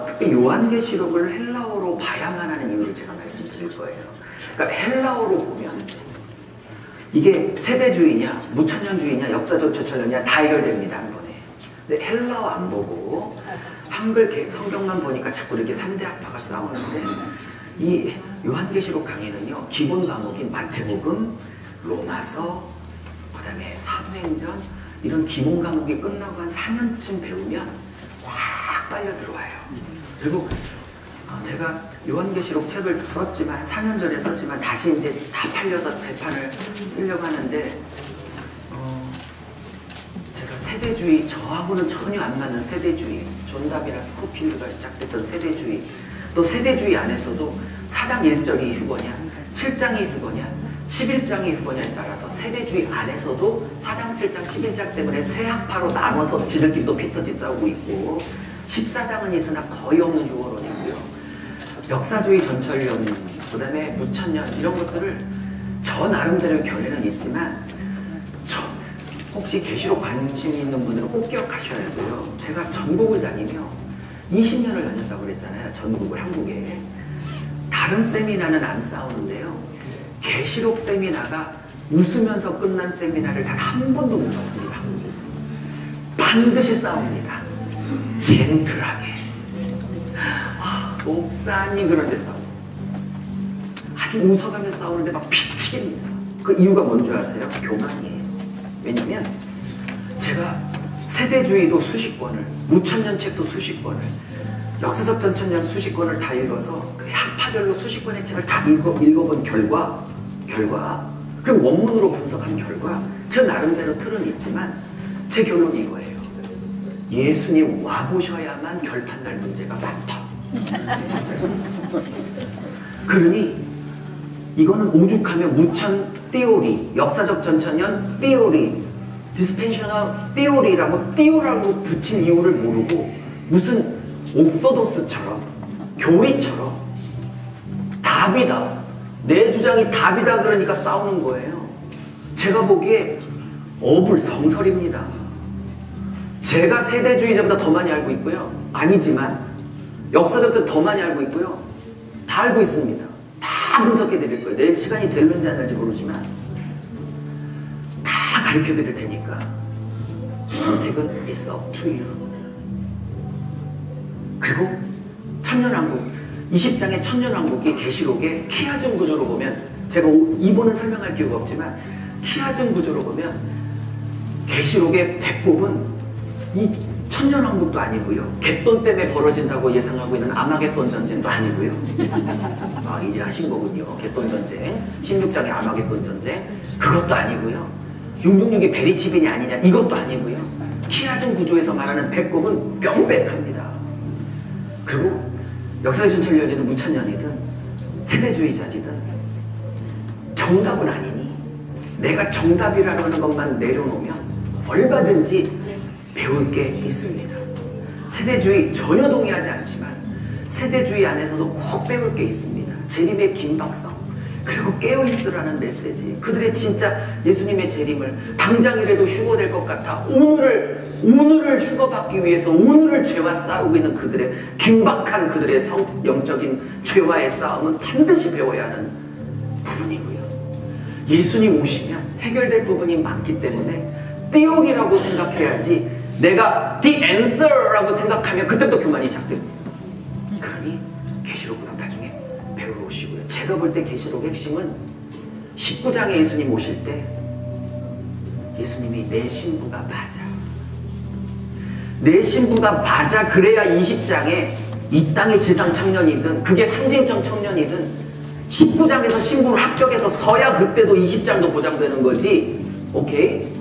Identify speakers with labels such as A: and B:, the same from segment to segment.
A: 특히 요한계시록을 헬라어로 봐야만 하는 이유를 제가 말씀드릴 거예요. 그러니까 헬라어로 보면 이게 세대주의냐, 무천년주의냐, 역사적 저천년이냐 다 해결됩니다, 한 번에. 근데 헬라어 안 보고 한글 성경만 보니까 자꾸 이렇게 3대 학파가 싸우는데, 이 요한계시록 강의는요, 기본 과목인 마태복음, 로마서, 그 다음에 사도행전, 이런 기본 과목이 끝나고 한 4년쯤 배우면 확 빨려 들어와요. 그리고 제가 요한계시록 책을 썼지만, 4년 전에 썼지만 다시 이제 다 팔려서 재판을 쓰려고 하는데, 제가 세대주의, 저하고는 전혀 안 맞는 세대주의, 존 다비나 스코필드가 시작됐던 세대주의, 또 세대주의 안에서도 4장 1절이 휴거냐, 7장이 휴거냐, 11장이 휴거냐에 따라서 세대주의 안에서도 4장, 7장, 11장 때문에 세 학파로 나눠서 지들끼리도 피터지 싸우고 있고, 14장은 있으나 거의 없는 휴거론이고요. 역사주의 전철론, 그 다음에 무천년, 이런 것들을 저 나름대로의 견해는 있지만, 혹시 계시록 관심이 있는 분들은 꼭 기억하셔야 돼요. 제가 전국을 다니며 20년을 다녔다고 그랬잖아요. 전국을, 한국에. 다른 세미나는 안 싸우는데요, 계시록 세미나가 웃으면서 끝난 세미나를 단 한 번도 못 봤습니다, 한국에서. 반드시 싸웁니다. 젠틀하게. 목사님 그런데 싸우고, 아주 웃어가면서 싸우는데 막 피 튀깁니다. 그 이유가 뭔지 아세요? 교만이에요. 왜냐면 제가 세대주의도 수십 권을, 무천년 책도 수십 권을, 역사적 전천년 수십 권을 다 읽어서 그 학파별로 수십 권의 책을 다 읽어본 결과, 그리고 원문으로 분석한 결과, 저 나름대로 틀은 있지만 제 결론이 이거예요. 예수님 와보셔야만 결판날 문제가 많다. 그러니 이거는 오죽하면 무천 띠오리, 역사적 전천년 띠오리, 디스펜셔널 띠오리라고 띠오라고 붙인 이유를 모르고 무슨 옥소도스처럼, 교리처럼 답이다, 내 주장이 답이다 그러니까 싸우는 거예요. 제가 보기에 어불성설입니다. 제가 세대주의자보다 더 많이 알고 있고요, 아니지만 역사적 더 많이 알고 있고요, 다 알고 있습니다. 다 분석해 드릴 거예요. 내일 시간이 될는지 안 될지 모르지만 다 가르쳐 드릴 테니까 선택은 it's up to you. 그리고 천년왕국 20장의 천년왕국이 계시록의 키아즘 구조로 보면, 제가 이번은 설명할 기회가 없지만 키아즘 구조로 보면 계시록의 배꼽은 이 천년왕국도 아니고요, 갯돈 때문에 벌어진다고 예상하고 있는 아마겟돈 전쟁도 아니고요. 이제 아신 거군요. 갯돈 전쟁, 16장의 아마겟돈 전쟁, 그것도 아니고요. 666이 베리치빈이 아니냐, 이것도 아니고요. 키아즘 구조에서 말하는 배꼽은 명백합니다. 그리고 역사적 전천년이든 무천년이든 세대주의자이든 정답은 아니니 내가 정답이라는 것만 내려놓으면 얼마든지 배울 게 있습니다. 세대주의 전혀 동의하지 않지만 세대주의 안에서도 꼭 배울 게 있습니다. 재림의 긴박성, 그리고 깨어있으라는 메시지, 그들의 진짜 예수님의 재림을 당장이라도 휴거될 것 같아 오늘을 휴거받기 위해서 오늘을 죄와 싸우고 있는 그들의 긴박한 그들의 영적인 죄와의 싸움은 반드시 배워야 하는 부분이고요. 예수님 오시면 해결될 부분이 많기 때문에 띠오리라고 생각해야지, 내가 the answer라고 생각하면 그때부터 교만이 시작됩니다. 그러니 계시록보다 나중에 배우러 오시고요. 제가 볼 때 계시록 핵심은 19장에 예수님 오실 때 예수님이 내 신부가 맞아, 내 신부가 맞아, 그래야 20장에 이 땅의 지상 청년이든 그게 상징적 청년이든 19장에서 신부로 합격해서 서야 그때도 20장도 보장되는 거지. 오케이?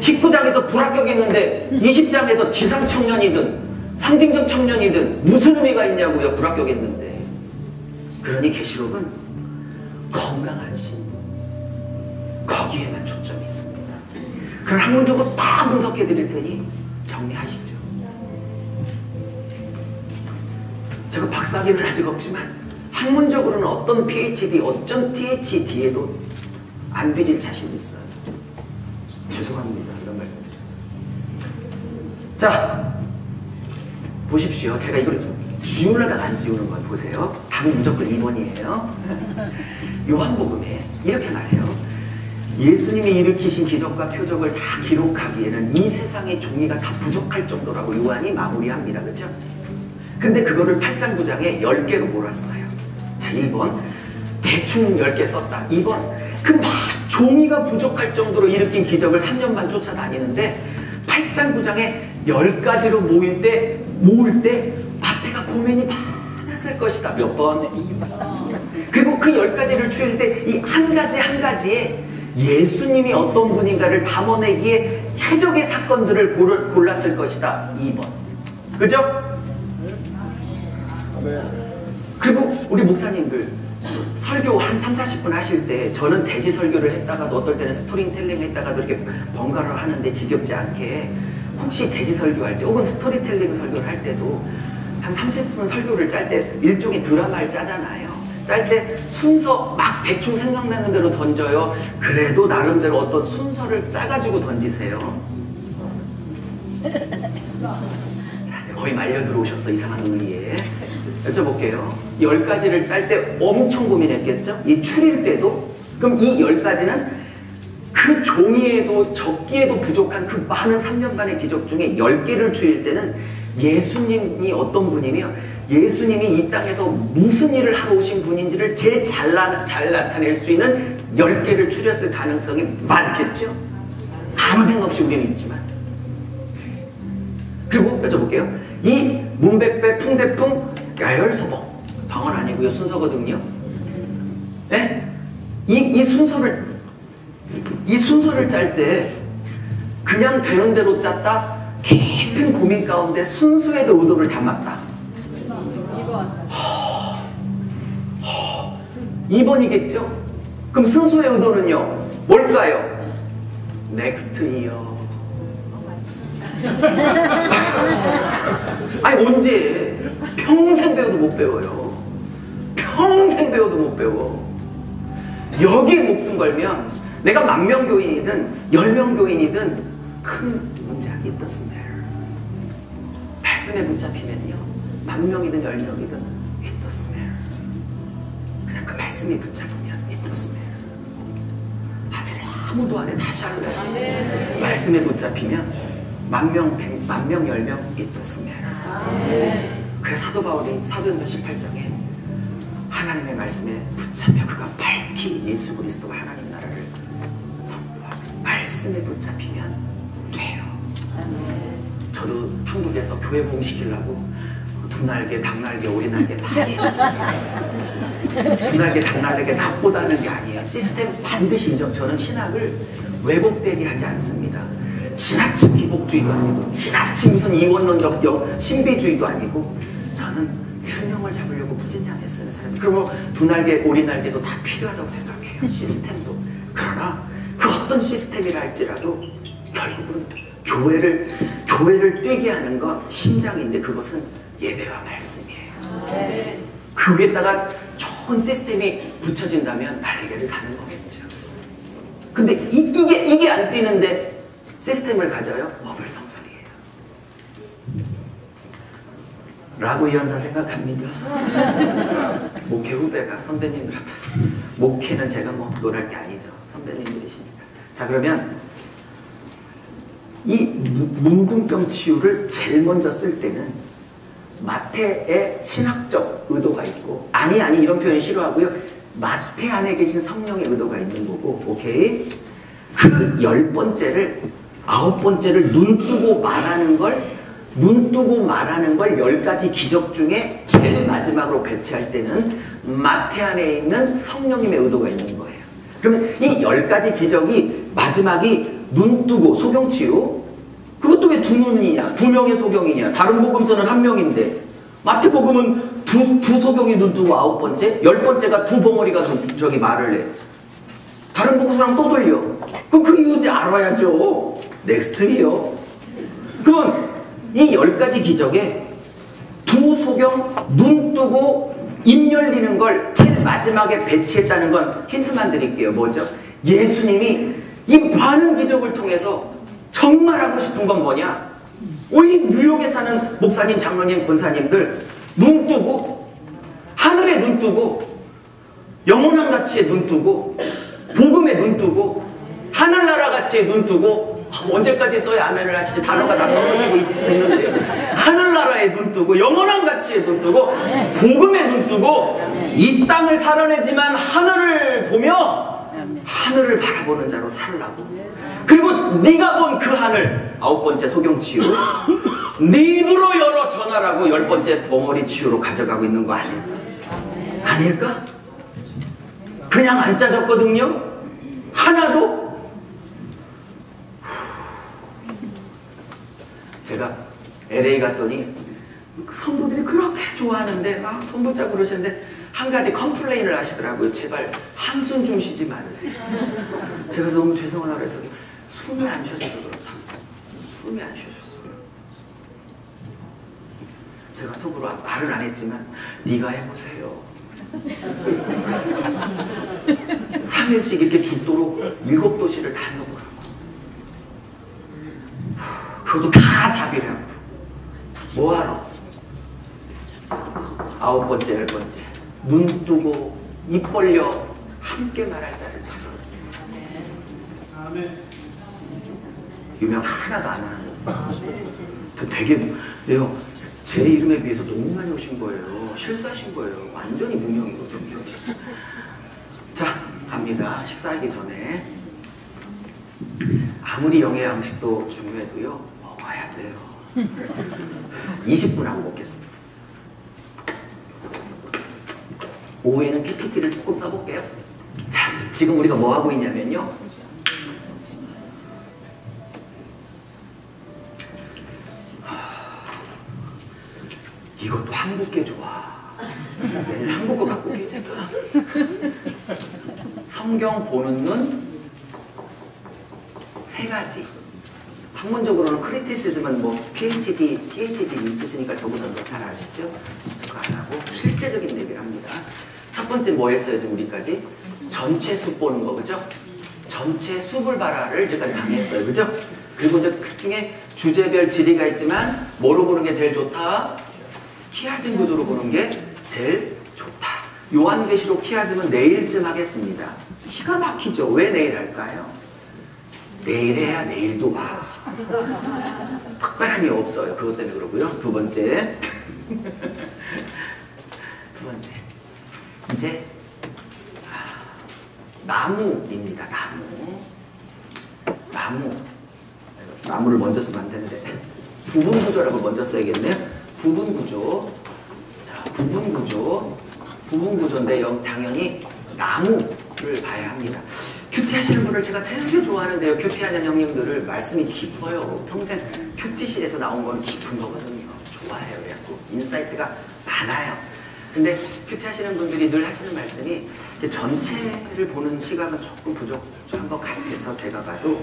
A: 19장에서 불합격했는데 20장에서 지상 청년이든 상징적 청년이든 무슨 의미가 있냐고요, 불합격했는데. 그러니 계시록은 건강한 신부, 거기에만 초점이 있습니다. 그걸 학문적으로 다 분석해 드릴 테니 정리하시죠. 제가 박사학위는 아직 없지만 학문적으로는 어떤 PhD, 어떤 THD에도 안 뒤질 자신 있어요. 죄송합니다. 이런 말씀 드렸어요. 자, 보십시오. 제가 이걸 지우려다가 안 지우는 걸 보세요. 답은 무조건 2번이에요. 요한복음에 이렇게 말해요. 예수님이 일으키신 기적과 표적을 다 기록하기에는 이 세상의 종이가 다 부족할 정도라고 요한이 마무리합니다. 그렇죠? 근데 그거를 8장 9장에 10개로 몰았어요. 자, 1번 대충 10개 썼다. 2번 그 막 종이가 부족할 정도로 일으킨 기적을 3년 반 쫓아다니는데 8장 9장에 10가지로 모을 때 마태가 고민이 많았을 것이다. 몇 번? 2번. 그리고 그 10가지를 추릴 때 이 한 가지 한 가지에 예수님이 어떤 분인가를 담아내기에 최적의 사건들을 골랐을 것이다. 2번. 그죠? 그리고 우리 목사님들 설교 한 3, 40분 하실 때 저는 대지 설교를 했다가도 어떨 때는 스토리텔링 했다가도 이렇게 번갈아 하는데 지겹지 않게 혹시 대지 설교할 때 혹은 스토리텔링 설교를 할 때도 한 30분 설교를 짤 때 일종의 드라마를 짜잖아요. 짤 때 순서 막 대충 생각나는 대로 던져요. 그래도 나름대로 어떤 순서를 짜가지고 던지세요. 자, 이제 거의 말려 들어오셨어. 이상한 논리에. 여쭤볼게요. 10가지를 짤 때 엄청 고민했겠죠? 이 추릴 때도? 그럼 이 10가지는 그 종이에도 적기에도 부족한 그 많은 3년 반의 기적 중에 10개를 추릴 때는 예수님이 어떤 분이며 예수님이 이 땅에서 무슨 일을 하러 오신 분인지를 제일 잘 나타낼 수 있는 10개를 추렸을 가능성이 많겠죠? 아무 생각 없이 우리는 있지만. 그리고 여쭤볼게요. 이 문백배, 풍대풍, 야열소봉 방언 아니고요. 순서거든요. 네? 이 순서를 짤 때 그냥 되는 대로 짰다. 깊은 고민 가운데 순수에도 의도를 담았다. 2번이겠죠? 그럼 순수의 의도는요? 뭘까요? Next year. 아니 언제? 평생 배워도 못 배워요. 평생 배워도 못 배워. 여기에 목숨 걸면 내가 10,000명 교인이든 10명 교인이든 큰 문제 it doesn't matter. 말씀에 붙잡히면요 10,000명이든 10명이든 it doesn't matter. 그냥 그 말씀이 붙잡으면 it doesn't matter. 아멘. 아무도 안 해. 다시 할래. 말씀에 붙잡히면 10,000명, 10,000명, 10명 it doesn't matter. 그래서 사도 바울이 사도행전 18장에 하나님의 말씀에 붙잡혀 그가 밝히 예수 그리스도가 하나님 나라를 선포하고 말씀에 붙잡히면 돼요. 저도 한국에서 교회 부흥시키려고 두 날개, 닭날개, 오리날개 많이 했습니다. 두 날개, 닭날개 다 꽂아는 게 아니에요. 시스템 반드시 인정. 저는 신학을 왜곡되게 하지 않습니다. 지나친 기복주의도 아니고 지나친 무슨 이원론적 신비주의도 아니고 저는 균형을 잡으려고 무진장에 쓰는 사람이에요. 그리고 두 날개, 오리날개도 다 필요하다고 생각해요. 시스템도. 그러나 그 어떤 시스템이라 할지라도 결국은 교회를 뛰게 하는 건 심장인데 그것은 예배와 말씀이에요. 그 위에다가 좋은 시스템이 붙여진다면 날개를 다는 거겠죠. 근데 이게 안 뛰는데 시스템을 가져요? 어불성설이에요. 라고 이현사 생각합니다. 목회 후배가 선배님들 앞에서 목회는 제가 뭐 놀할 게 아니죠. 선배님들이시니까. 자 그러면 이 문둥병 치유를 제일 먼저 쓸 때는 마태의 신학적 의도가 있고 아니 이런 표현 싫어하고요. 마태 안에 계신 성령의 의도가 있는 거고 오케이? 그 10번째를 9번째를 눈뜨고 말하는 걸 10가지 기적 중에 제일 마지막으로 배치할 때는 마태 안에 있는 성령님의 의도가 있는 거예요. 그러면 이 10가지 기적이 마지막이 눈뜨고 소경치유 그것도 왜 두 눈이냐 2명의 소경이냐 다른 복음서는 1명인데 마태복음은 두 소경이 눈뜨고 9번째 10번째가 두 벙어리가 저기 말을 해. 다른 복음서랑 또 돌려. 그럼 그 이유 이제 알아야죠. 넥스트리요. 그러면 이 10가지 기적에 두 소경 눈 뜨고 입 열리는 걸 제일 마지막에 배치했다는 건 힌트만 드릴게요. 뭐죠? 예수님이 이 많은 기적을 통해서 정말 하고 싶은 건 뭐냐? 우리 뉴욕에 사는 목사님, 장로님, 권사님들 눈 뜨고 하늘에 눈 뜨고 영원한 가치에 눈 뜨고 복음에 눈 뜨고 하늘나라 가치에 눈 뜨고 언제까지 써야 아멘을 하시지? 단어가 다 떨어지고 있는데 하늘나라에 눈 뜨고 영원한 가치에 눈 뜨고 복음에 눈 뜨고 이 땅을 살아내지만 하늘을 보며 하늘을 바라보는 자로 살라고. 그리고 네가 본 그 하늘 9번째 소경치유 네 입으로 열어 전하라고 10번째 벙어리 치유로 가져가고 있는 거 아닐까? 그냥 안 짜졌거든요. 하나도. 제가 LA 갔더니 성도들이 그렇게 좋아하는데 막 손 붙잡고 그러시는데 한 가지 컴플레인을 하시더라고요. 제발 한숨 좀 쉬지 말래. 제가 너무 죄송하다고 그래서 숨이 안 쉬어져서 그렇다고. 숨이 안 쉬어졌어요. 제가 속으로 말을 안 했지만 네가 해보세요. 3일씩 이렇게 죽도록 7도시를 다녀보라고. 그것도 다 자비를 하고. 뭐하러? 9번째, 10번째. 눈 뜨고 입 벌려 함께 말할 자를 찾아. 유명 하나도 안 하는 거였어요. 저 되게 내요. 제 이름에 비해서 너무 많이 오신 거예요. 실수하신 거예요. 완전히 무명이거든요. 진짜. 자, 갑니다. 식사하기 전에 아무리 영의 양식도 중요해도요. 먹어야 돼요. 20분 하고 먹겠습니다. 오후에는 PPT를 조금 써볼게요. 자, 지금 우리가 뭐 하고 있냐면요. 이것도 한국계 좋아. 내일 한국어 갖고 계잖아. 성경 보는 눈 세 가지. 학문적으로는 크리티시즘은 뭐 PhD 있으시니까 저보다 더 잘 아시죠? 저거 안 하고 실제적인 얘기를 합니다. 첫 번째 뭐 했어요 지금 우리까지? 전체 숲 보는 거 그죠? 전체 숲을 봐라를 이제까지 강의했어요 그죠? 그리고 이제 그 중에 주제별 지리가 있지만 뭐로 보는 게 제일 좋다? 키아즘 구조로 보는 게 제일 좋다. 요한계시록 키아즘은 내일쯤 하겠습니다. 기가 막히죠? 왜 내일 할까요? 내일 해야 내일도 와. 특별한 이유 없어요. 그것 때문에 그러고요. 두 번째. 이제 나무입니다. 나무를 먼저 쓰면 안 되는데 부분 구조라고 먼저 써야겠네요. 부분 구조. 자, 부분 구조인데 여기 당연히 나무를 봐야 합니다. 큐티 하시는 분을 제가 되게 좋아하는데요. 큐티 하는 형님들을 말씀이 깊어요. 평생 큐티실에서 나온 건 깊은 거거든요. 좋아해요. 그래갖고 인사이트가 많아요. 근데 큐티 하시는 분들이 늘 하시는 말씀이 전체를 보는 시각은 조금 부족한 것 같아서 제가 봐도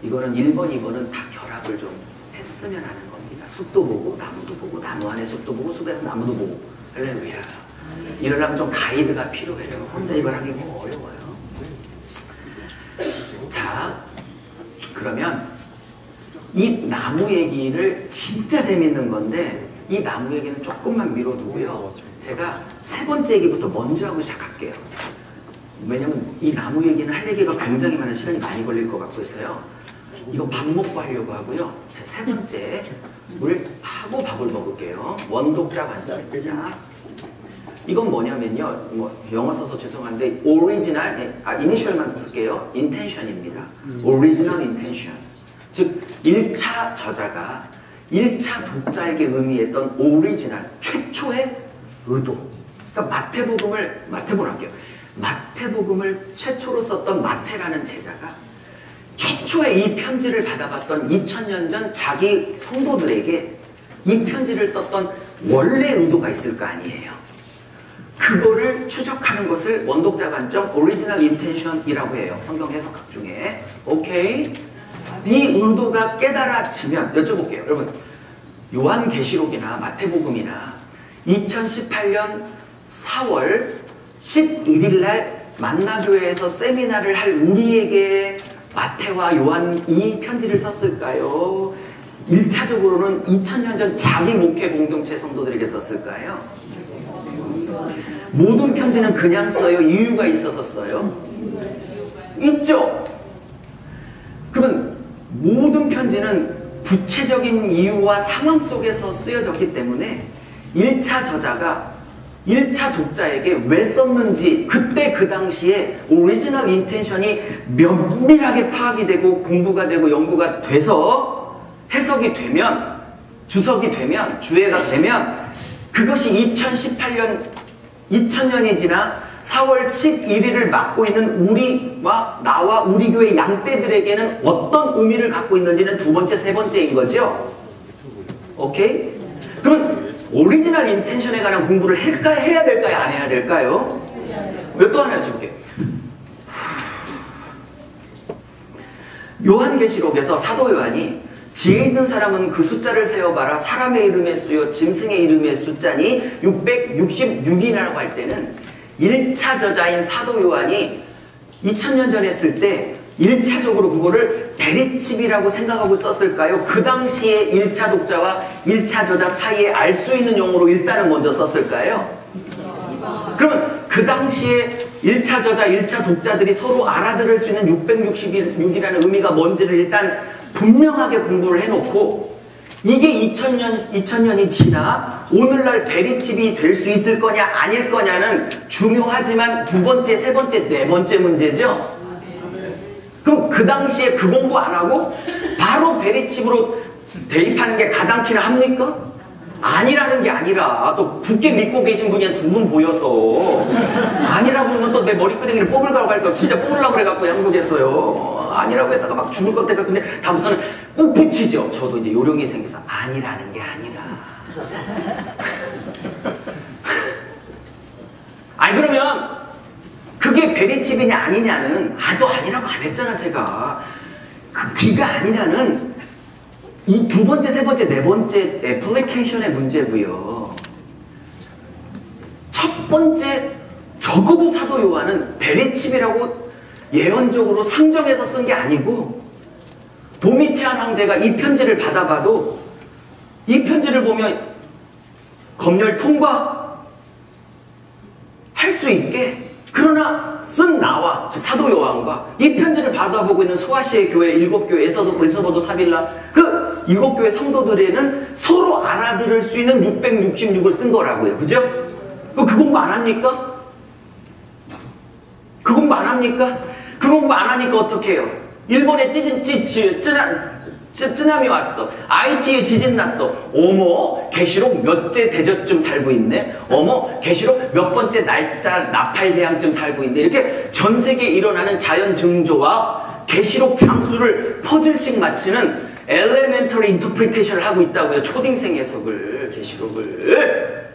A: 이거는 1번, 2번은 다 결합을 좀 했으면 하는 겁니다. 숲도 보고 나무도 보고 나무 안에 숲도 보고 숲에서 나무도 보고. 할렐루야. 이러려면 좀 가이드가 필요해요. 혼자 이걸 하기 어려워요. 자, 그러면 이 나무 얘기를 진짜 재밌는 건데 이 나무 얘기는 조금만 미뤄두고요. 제가 세 번째 얘기부터 먼저 하고 시작할게요. 왜냐면 이 나무 얘기는 할 얘기가 굉장히 많은 시간이 많이 걸릴 것 같고서요. 이거 밥 먹고 하려고 하고요. 제 세 번째 물 하고 밥을 먹을게요. 원독자 관점입니다. 이건 뭐냐면요. 뭐 영어 써서 죄송한데 오리지널, 이니셜만 쓸게요. intention입니다. original intention. 즉 1차 저자가 1차 독자에게 의미했던 오리지널, 최초의 의도. 그러니까 마태복음을 최초로 썼던 마태라는 제자가 최초의 이 편지를 받아봤던 2000년 전 자기 성도들에게 이 편지를 썼던 원래 의도가 있을 거 아니에요. 그거를 추적하는 것을 원독자 관점 오리지널 인텐션이라고 해요. 성경 해석학 중에. 오케이? 이 의도가 깨달아지면 여쭤볼게요. 여러분 요한계시록이나 마태복음이나 2018년 4월 11일 날 만나교회에서 세미나를 할 우리에게 마태와 요한 이 편지를 썼을까요? 1차적으로는 2000년 전 자기 목회 공동체 성도들에게 썼을까요? 모든 편지는 그냥 써요? 이유가 있어서 써요? 있죠? 그러면 모든 편지는 구체적인 이유와 상황 속에서 쓰여졌기 때문에 1차 저자가 1차 독자에게 왜 썼는지 그때 그 당시에 오리지널 인텐션이 면밀하게 파악이 되고 공부가 되고 연구가 돼서 해석이 되면 주석이 되면 주해가 되면 그것이 2000년이 지나 4월 11일을 맡고 있는 우리와 나와 우리 교회 양떼들에게는 어떤 의미를 갖고 있는지는 두 번째, 세 번째인 거죠. 오케이? 그럼 오리지널 인텐션에 관한 공부를 해야 될까요? 안 해야 될까요? 왜 또 하나 여쭤볼게요. 요한계시록에서 사도 요한이 지혜 있는 사람은 그 숫자를 세어봐라. 사람의 이름의 수요 짐승의 이름의 숫자니 666이라고 할 때는 1차 저자인 사도 요한이 2000년 전에 쓸 때 1차적으로 그거를 베리칩이라고 생각하고 썼을까요? 그 당시에 1차 독자와 1차 저자 사이에 알 수 있는 용어로 일단은 먼저 썼을까요? 그러면 그 당시에 1차 저자, 1차 독자들이 서로 알아들을 수 있는 666이라는 의미가 뭔지를 일단 분명하게 공부를 해놓고 이게 2000년이 지나 오늘날 베리칩이 될 수 있을 거냐 아닐 거냐는 중요하지만 두 번째, 세 번째, 네 번째 문제죠. 그럼 그 당시에 그 공부 안 하고 바로 베리칩으로 대입하는 게 가당키는 합니까? 아니라는 게 아니라 또 굳게 믿고 계신 분이 한 두 분 보여서 아니라고 하면 또 내 머리끄댕이를 뽑으려고 할까 진짜 뽑으려고 그래갖고 한국에서요 아니라고 했다가 막 죽을 것 같아가 근데 다음부터는 꼭 붙이죠. 저도 이제 요령이 생겨서 아니라는 게 아니라 아니 그러면 그게 베리칩이냐 아니냐는 또 아니라고 안 했잖아 제가 그 귀가 아니냐는 이 두 번째, 세 번째, 네 번째 애플리케이션의 문제고요. 첫 번째 적어도 사도 요한은 베리칩이라고 예언적으로 상정해서 쓴 게 아니고 도미티안 황제가 이 편지를 받아봐도 이 편지를 보면 검열 통과 할 수 있게 그러나 쓴 나와 즉 사도 요한과 이 편지를 받아보고 있는 소아시아 교회 7교회 에서버도 사빌라 그 7교회 성도들에는 서로 알아들을 수 있는 666을 쓴 거라고요. 그죠? 그 공부 안 합니까? 그 공부 안 합니까? 그 공부 안 하니까 어떻게 해요? 일본에 쯔나미 왔어. IT에 지진 났어. 어머 계시록 몇째 대저쯤 살고 있네. 어머 계시록 몇 번째 날짜 나팔 재앙쯤 살고 있네. 이렇게 전 세계에 일어나는 자연 징조와 계시록 장수를 퍼즐식 맞추는 엘레멘터리 인터프리테이션을 하고 있다고요. 초딩생 해석을 계시록을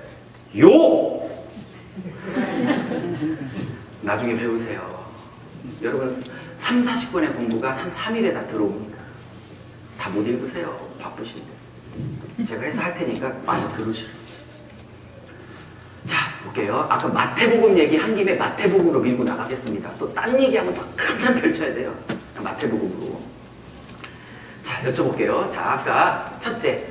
A: 나중에 배우세요. 여러분 3, 40권의 공부가 한 3일에 다 들어옵니다. 다 못 읽으세요. 바쁘신데. 제가 해서 할 테니까 와서 들으시라고. 자, 볼게요. 아까 마태복음 얘기 한 김에 마태복음으로 밀고 나가겠습니다. 또 딴 얘기하면 더 한참 펼쳐야 돼요. 마태복음으로. 자, 여쭤볼게요. 자, 아까 첫째.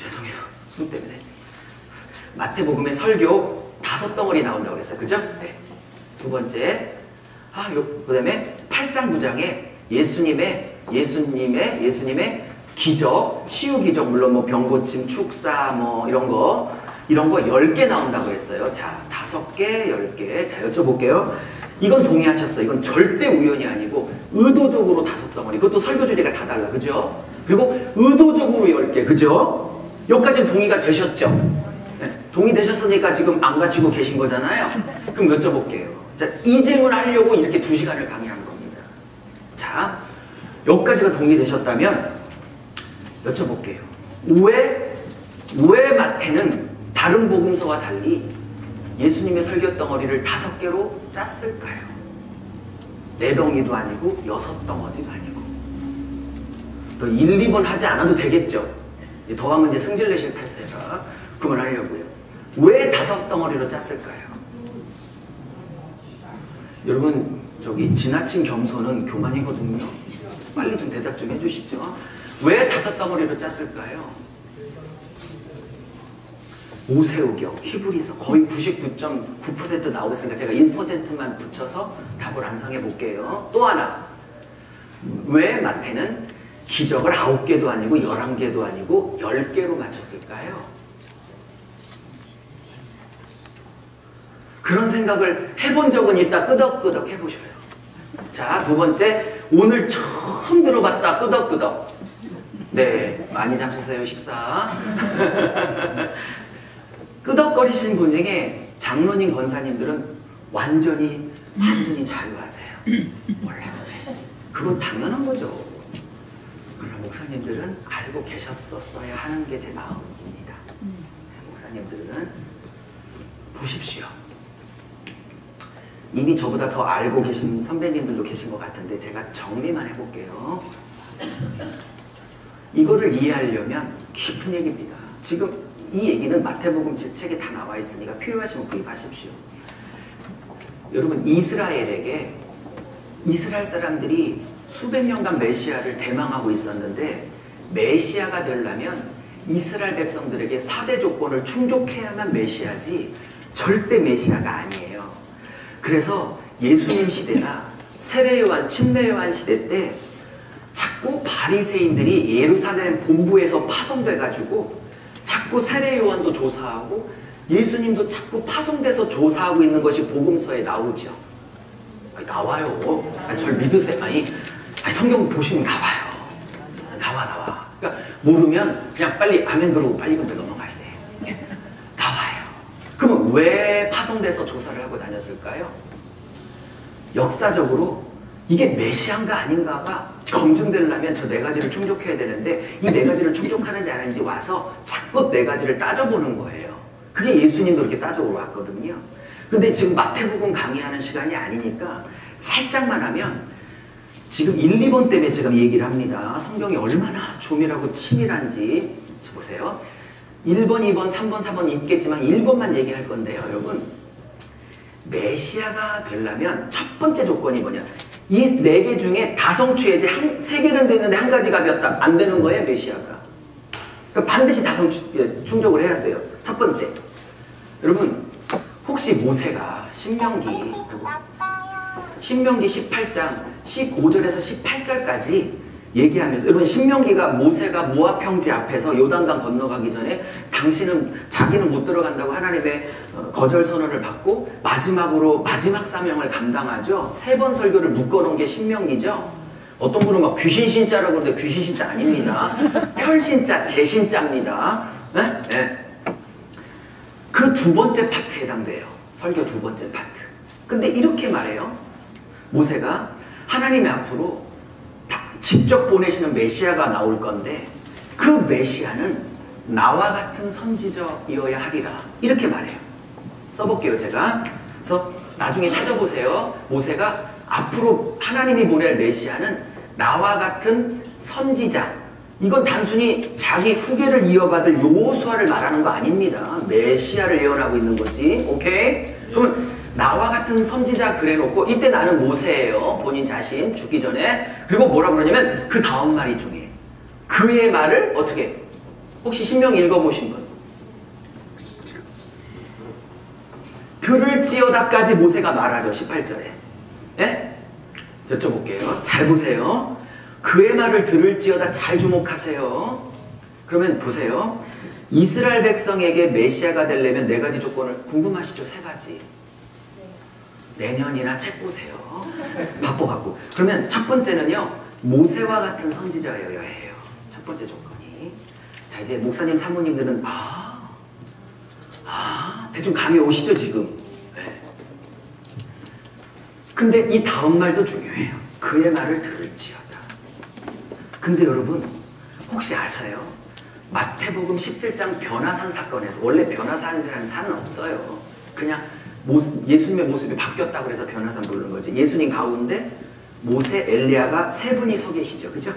A: 죄송해요. 숨 때문에. 마태복음의 설교 5덩어리 나온다고 그랬어요. 그죠? 네. 두 번째. 그 다음에 8장 9장에 예수님의 기적, 치유 기적, 물론 뭐 병고침, 축사, 뭐 이런 거 10개 나온다고 했어요. 자, 5개, 10개. 자, 여쭤볼게요. 이건 동의하셨어요. 이건 절대 우연이 아니고 의도적으로 5덩어리. 그것도 설교 주제가 다 달라. 그죠? 그리고 의도적으로 10개. 그죠? 여기까지는 동의가 되셨죠? 네. 동의되셨으니까 지금 안 갖추고 계신 거잖아요. 그럼 여쭤볼게요. 자, 이 질문을 하려고 이렇게 2시간을 강의한 겁니다. 자, 여기까지가 동의되셨다면 여쭤볼게요. 왜 마태는 다른 복음서와 달리 예수님의 설교 덩어리를 5개로 짰을까요? 4덩이도 아니고 6덩어리도 아니고 또 1, 2번 하지 않아도 되겠죠. 더하면 이제 승질내실 태세라 그만하려고요. 왜 5덩어리로 짰을까요? 여러분 저기 지나친 겸손은 교만이거든요. 빨리 좀 대답 좀 해주시죠. 왜 5덩어리로 짰을까요? 오세오경, 히브리서 거의 99.9% 나오겠으니까 제가 1%만 붙여서 답을 완성해 볼게요. 또 하나, 왜 마태는 기적을 9개도 아니고 11개도 아니고 10개로 맞췄을까요? 그런 생각을 해본 적은 있다. 끄덕끄덕 해보셔요. 자, 두 번째, 오늘 처음 들어봤다. 끄덕끄덕. 네, 많이 잡수세요, 식사. 끄덕거리신 분 중에 장로님, 권사님들은 완전히 자유하세요. 몰라도 돼. 그건 당연한 거죠. 그러나 목사님들은 알고 계셨었어야 하는 게 제 마음입니다. 목사님들은 보십시오. 이미 저보다 더 알고 계신 선배님들도 계신 것 같은데 제가 정리만 해볼게요. 이거를 이해하려면 깊은 얘기입니다. 지금 이 얘기는 마태복음 제 책에 다 나와 있으니까 필요하시면 구입하십시오. 여러분, 이스라엘 사람들이 수백 년간 메시아를 대망하고 있었는데 메시아가 되려면 이스라엘 백성들에게 4대 조건을 충족해야만 메시아지 절대 메시아가 아니에요. 그래서 예수님 시대나 세례요한, 침례요한 시대 때 자꾸 바리새인들이 예루살렘 본부에서 파송돼가지고 자꾸 세례요한도 조사하고 예수님도 자꾸 파송돼서 조사하고 있는 것이 복음서에 나오죠. 아니, 나와요. 저를 믿으세요. 아니, 성경 보시면 나와요. 나와. 그러니까 모르면 그냥 빨리 아멘 그러고 빨리 근데 넘어가야 돼. 나와요. 그러면 왜 파송돼서 조사를 하고 다녔을까요? 역사적으로 이게 메시아인가 아닌가가 검증되려면 저 4가지를 충족해야 되는데 이 4가지를 충족하는지 안 하는지 와서 자꾸 4가지를 따져보는 거예요. 그게 예수님도 이렇게 따져보러 왔거든요. 근데 지금 마태복음 강의하는 시간이 아니니까 살짝만 하면 지금 1, 2번 때문에 제가 얘기를 합니다. 성경이 얼마나 조밀하고 치밀한지 보세요. 1번, 2번, 3번, 4번 있겠지만 1번만 얘기할 건데요. 여러분, 메시아가 되려면 첫 번째 조건이 뭐냐? 이 4개 중에 다성취해야지 3개는 되는데 1가지가 비었다. 안 되는 거예요, 메시아가. 그러니까 반드시 충족을 해야 돼요. 첫 번째. 여러분, 혹시 모세가 신명기 18장 15절에서 18절까지 얘기하면서, 여러분, 신명기가 모세가 모압 형제 앞에서 요단강 건너가기 전에 자기는 못 들어간다고 하나님의 거절 선언을 받고 마지막 사명을 감당하죠. 3번 설교를 묶어놓은 게 신명기죠. 어떤 분은 막 귀신신자라고 그러는데 귀신신자 아닙니다. 펼신자, 제신자입니다. 네? 네. 그 2번째 파트에 해당돼요. 설교 2번째 파트. 근데 이렇게 말해요. 모세가 하나님의 앞으로 직접 보내시는 메시아가 나올 건데 그 메시아는 나와 같은 선지자이어야 하리라. 이렇게 말해요. 써볼게요, 제가. 그래서 나중에 찾아보세요. 모세가 앞으로 하나님이 보낼 메시아는 나와 같은 선지자. 이건 단순히 자기 후계를 이어받을 요호수아를 말하는 거 아닙니다. 메시아를 예언하고 있는 거지. 오케이? 그러면 나와 같은 선지자 그래놓고 이때 나는 모세예요. 본인 자신 죽기 전에. 그리고 뭐라 그러냐면 그 다음 말이 중요해. 그의 말을 어떻게? 혹시 신명기 읽어보신 분? 들을지어다까지 모세가 말하죠. 18절에. 예? 여쭤볼게요. 잘 보세요. 그의 말을 들을지어다. 잘 주목하세요. 그러면 보세요. 이스라엘 백성에게 메시아가 되려면 4가지 조건을 궁금하시죠? 3가지. 내년이나 책 보세요. 바빠갖고. 그러면 첫 번째는요. 모세와 같은 선지자여야 해요. 첫 번째 조건이. 자, 이제 목사님 사모님들은 대충 감이 오시죠 지금. 네. 근데 이 다음 말도 중요해요. 그의 말을 들을지어다. 근데 여러분 혹시 아세요? 마태복음 17장 변화산 사건에서, 원래 변화산이라는 산은 없어요. 그냥 예수님의 모습이 바뀌었다고 해서 변화산 부르는 거지. 예수님 가운데 모세, 엘리야가 3분이 서 계시죠. 그죠?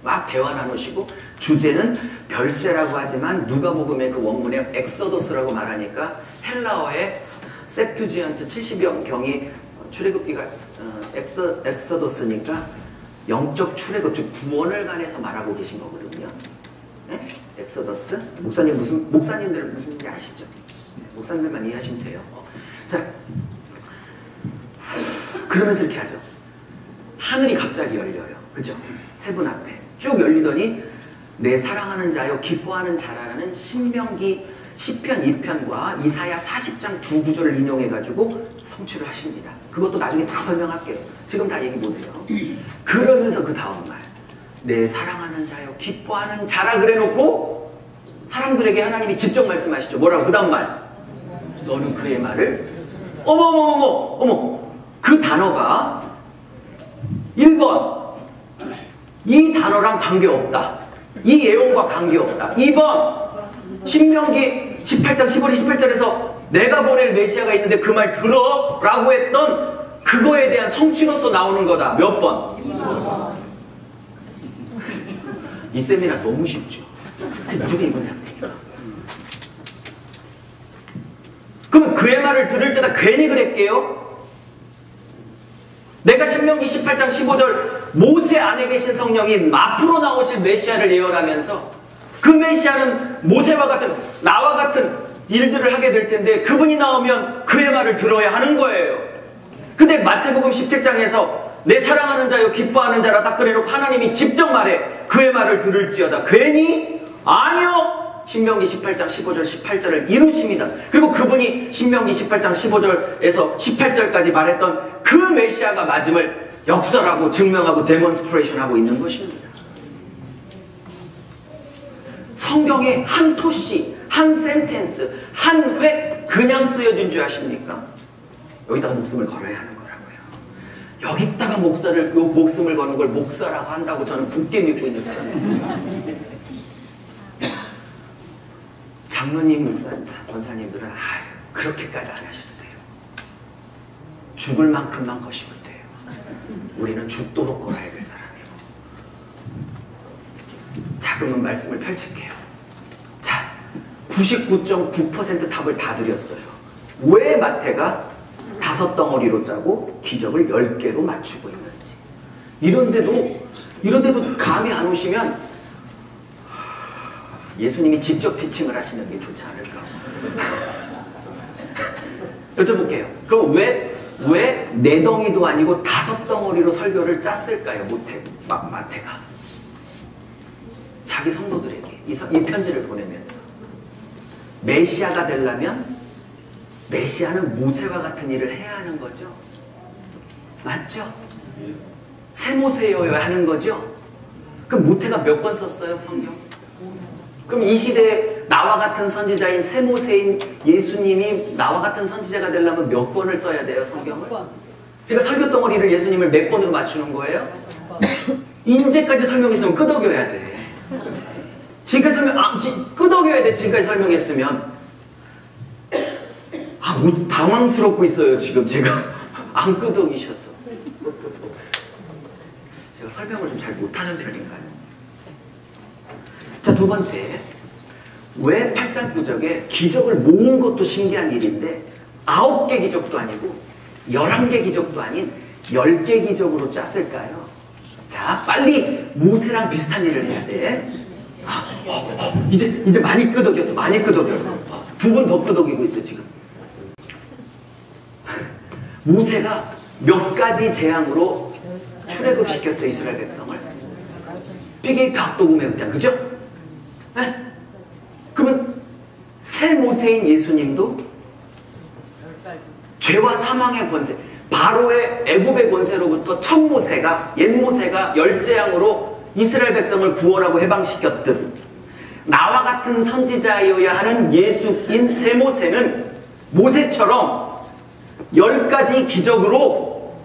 A: 막 대화 나누시고, 주제는 별세라고 하지만 누가복음의 그 원문에 엑소더스라고 말하니까 헬라어의 셉투지언트 70여 경이 출애굽기가 엑소더스니까 영적 출애굽, 즉 구원을 관해서 말하고 계신 거거든요. 네? 엑소더스. 목사님들은 무슨 얘기 아시죠? 네, 목사님들만 이해하시면 돼요. 자, 그러면서 이렇게 하죠. 하늘이 갑자기 열려요. 그죠? 세 분 앞에 쭉 열리더니 내 사랑하는 자여 기뻐하는 자라는 신명기 시편 2편과 이사야 40장 두 구절을 인용해가지고 성취를 하십니다. 그것도 나중에 다 설명할게요. 지금 다 얘기 못해요. 그러면서 그 다음 말, 내 사랑하는 자여 기뻐하는 자라 그래놓고 사람들에게 하나님이 직접 말씀하시죠. 뭐라고? 그 다음 말, 너는 그의 말을 어머 그 단어가 1번 이 단어랑 관계없다. 이 예언과 관계없다. 2번 신명기 18장 15절 18절에서 내가 보낼 메시아가 있는데 그 말 들어 라고 했던 그거에 대한 성취로서 나오는 거다. 몇 번? 2번. 이 세미나 너무 쉽죠. 무조건 이번에 안 되니까. 그러면 그의 말을 들을 때다 괜히 그랬게요? 내가 신명기 18장 15절 모세 안에 계신 성령이 앞으로 나오실 메시아를 예언하면서 그 메시아는 모세와 같은 나와 같은 일들을 하게 될 텐데 그분이 나오면 그의 말을 들어야 하는 거예요. 근데 마태복음 17장에서 내 사랑하는 자여 기뻐하는 자라 딱 그래놓고 하나님이 직접 말해 그의 말을 들을지어다. 괜히? 아니요. 신명기 18장 15절 18절을 이루십니다. 그리고 그분이 신명기 18장 15절에서 18절까지 말했던 그 메시아가 맞음을 역설하고 증명하고 데몬스트레이션하고 있는 것입니다. 성경에 한 토시, 한 센텐스, 한 획 그냥 쓰여진 줄 아십니까? 여기다가 목숨을 걸어야 하는 거라고요. 여기다가 목숨을 거는 걸 목사라고 한다고 저는 굳게 믿고 있는 사람이에요. 장로님, 목사, 권사님들은 그렇게까지 안 하셔도 돼요. 죽을 만큼만 거시면 돼요. 우리는 죽도록 걸어야 될 사람이에요. 자, 그러면 말씀을 펼칠게요. 자, 99.9% 답을 다 드렸어요. 왜 마태가 5덩어리로 짜고 기적을 10개로 맞추고 있는지. 이런데도 감이 안 오시면 예수님이 직접 티칭을 하시는 게 좋지 않을까. 여쭤볼게요. 그럼 왜 4덩이도 아니고 5덩어리로 설교를 짰을까요? 마태가. 자기 성도들에게 이 편지를 보내면서 메시아가 되려면 메시아는 모세와 같은 일을 해야 하는 거죠. 맞죠? 새 모세여야 하는 거죠. 그럼 모태가 몇 번 썼어요, 성경? 그럼 이 시대에 나와 같은 선지자인 새 모세인 예수님이 나와 같은 선지자가 되려면 몇 권을 써야 돼요, 성경을? 그러니까 설교 덩어리를 예수님을 몇 권으로 맞추는 거예요? 인제까지 설명했으면 끄덕여야 돼. 지금까지 끄덕여야 돼. 지금까지 설명했으면. 당황스럽고 있어요, 지금 제가. 안 끄덕이셔서. 제가 설명을 좀 잘 못하는 편인가요? 자, 두 번째, 왜 8장 9절에 기적을 모은 것도 신기한 일인데 9개 기적도 아니고 11개 기적도 아닌 10개 기적으로 짰을까요? 자, 빨리 모세랑 비슷한 일을 해야 돼. 이제 많이 끄덕였어. 두 번 더 끄덕이고 있어 지금. 모세가 몇 가지 재앙으로 출애굽시켰죠, 이스라엘 백성을. 피기 벽도금의 흑장, 그죠? 네? 그러면 새 모세인 예수님도 죄와 사망의 권세, 바로의 애굽의 권세로부터 첫 모세가, 옛 모세가 열재앙으로 이스라엘 백성을 구원하고 해방시켰듯 나와 같은 선지자여야 하는 예수인 새 모세는 모세처럼 10가지 기적으로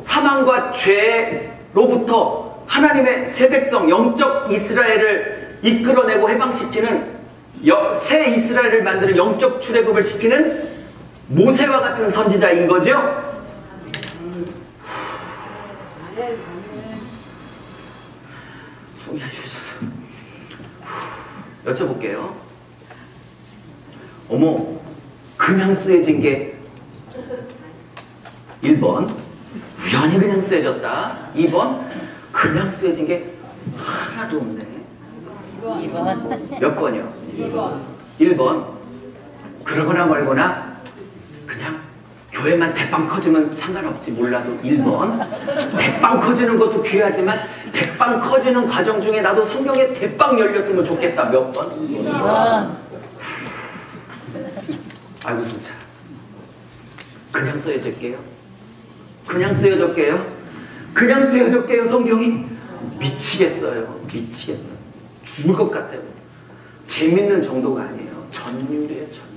A: 사망과 죄로부터 하나님의 새 백성, 영적 이스라엘을 이끌어내고 해방시키는 새 이스라엘을 만드는 영적 출애굽을 시키는 모세와 같은 선지자인 거죠? 숨이 안 쉬어져서 여쭤볼게요. 어머, 그냥 쓰여진 게 1번 우연히 그냥 쓰여졌다. 2번 그냥 쓰여진 게 하나도 없네.
B: 2번.
A: 몇 번이요?
B: 2번.
A: 1번. 그러거나 말거나 그냥 교회만 대빵 커지면 상관없지 몰라도 1번. 대빵 커지는 것도 귀하지만 대빵 커지는 과정 중에 나도 성경에 대빵 열렸으면 좋겠다. 몇 번?
B: 2번.
A: 아이고 숨차. 그냥 쓰여질게요. 그냥 쓰여졌게요. 그냥 쓰여졌게요. 성경이 미치겠어요. 미치겠다. 죽을 것 같아요. 재밌는 정도가 아니에요. 전율이에요. 전율.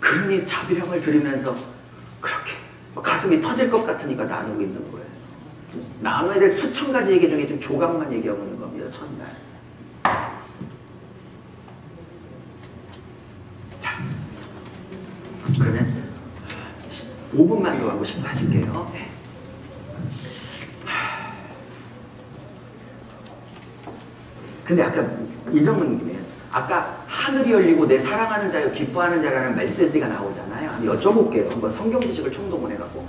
A: 그러니 자비령을 들으면서 그렇게 가슴이 터질 것 같으니까 나누고 있는 거예요. 나눠야 될 수천 가지 얘기 중에 지금 조각만 얘기하고 있는 겁니다. 첫날. 자, 그러면 5분만 더 하고 식사하실게요. 네. 근데 아까 이정훈님이 아까 하늘이 열리고 내 사랑하는 자여 기뻐하는 자라는 메시지가 나오잖아요. 한번 여쭤볼게요. 한번 성경 지식을 총동원해갖고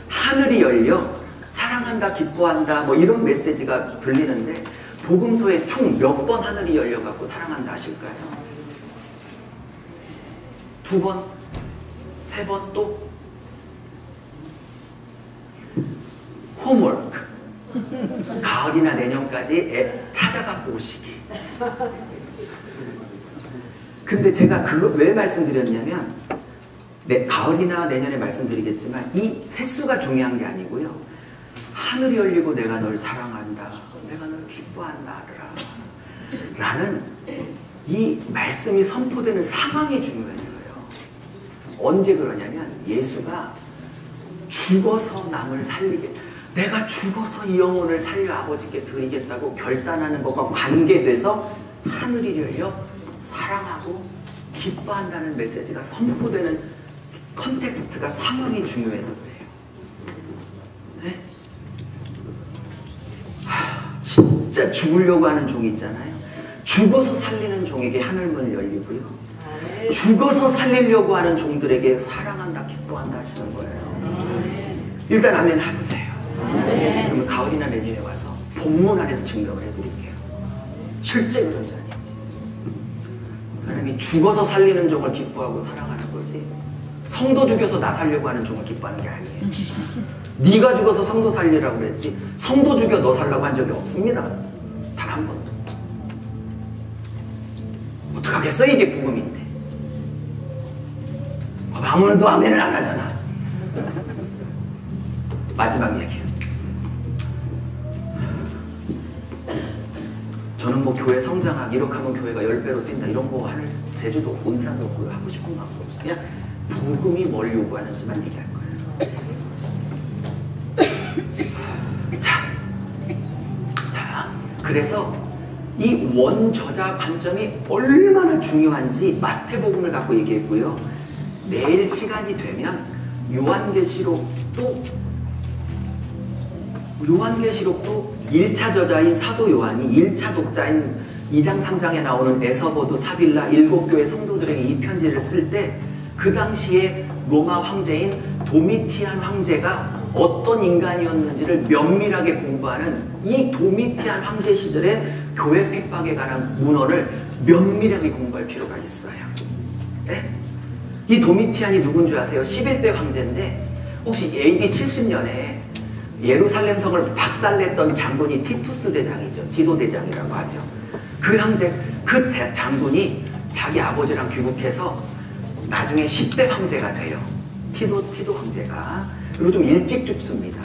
A: 하늘이 열려 사랑한다 기뻐한다 뭐 이런 메시지가 들리는데 복음서에 총 몇 번 하늘이 열려갖고 사랑한다 하실까요? 2번? 3번 또? 홈워크 가을이나 내년까지 애 찾아갖고 오시기. 근데 제가 그거 왜 말씀드렸냐면 가을이나 내년에 말씀드리겠지만 이 횟수가 중요한 게 아니고요. 하늘이 열리고 내가 널 사랑한다. 내가 널 기뻐한다 하더라. 라는 이 말씀이 선포되는 상황이 중요해서요. 언제 그러냐면 예수가 죽어서 남을 살리겠다. 내가 죽어서 이 영혼을 살려 아버지께 드리겠다고 결단하는 것과 관계돼서 하늘이 열려 사랑하고 기뻐한다는 메시지가 선포되는 컨텍스트가 상황이 중요해서 그래요. 네? 진짜 죽으려고 하는 종이 있잖아요. 죽어서 살리는 종에게 하늘문을 열리고요. 죽어서 살리려고 하는 종들에게 사랑한다 기뻐한다 하시는 거예요. 일단 아멘 해보세요. 그러면 가을이나 내년에 와서 본문 안에서 증명을 해드릴게요. 실제 그런지 아닌지. 하나님이 죽어서 살리는 종을 기뻐하고 사랑하는 거지 성도 죽여서 나 살려고 하는 종을 기뻐하는 게 아니에요. 네가 죽어서 성도 살리라고 그랬지 성도 죽여 너 살라고 한 적이 없습니다. 단 한 번도. 어떡하겠어 이게 복음인데. 아무도 아멘을 안 하잖아. 마지막 얘기요. 저는 뭐 교회 성장하기 이렇게 하면 교회가 10배로 뛴다 이런 거 하는 제주도 온산도 없고요. 하고 싶은 마음도 없어요. 그냥 복음이 뭘 요구하는지만 얘기할 거예요. 자, 그래서 이 원저자 관점이 얼마나 중요한지 마태복음을 갖고 얘기했고요. 내일 시간이 되면 요한계시록도 1차 저자인 사도 요한이 1차 독자인 2장 3장에 나오는 에서보드 사빌라 7교회 성도들에게 이 편지를 쓸 때 그 당시에 로마 황제인 도미티안 황제가 어떤 인간이었는지를 면밀하게 공부하는 이 도미티안 황제 시절의 교회 핍박에 관한 문헌을 면밀하게 공부할 필요가 있어요. 네? 이 도미티안이 누군지 아세요? 11대 황제인데 혹시 AD 70년에 예루살렘 성을 박살냈던 장군이 티투스 대장이죠. 디도 대장이라고 하죠. 그 황제, 그 장군이 자기 아버지랑 귀국해서 나중에 10대 황제가 돼요. 티도 황제가. 그리고 좀 일찍 죽습니다.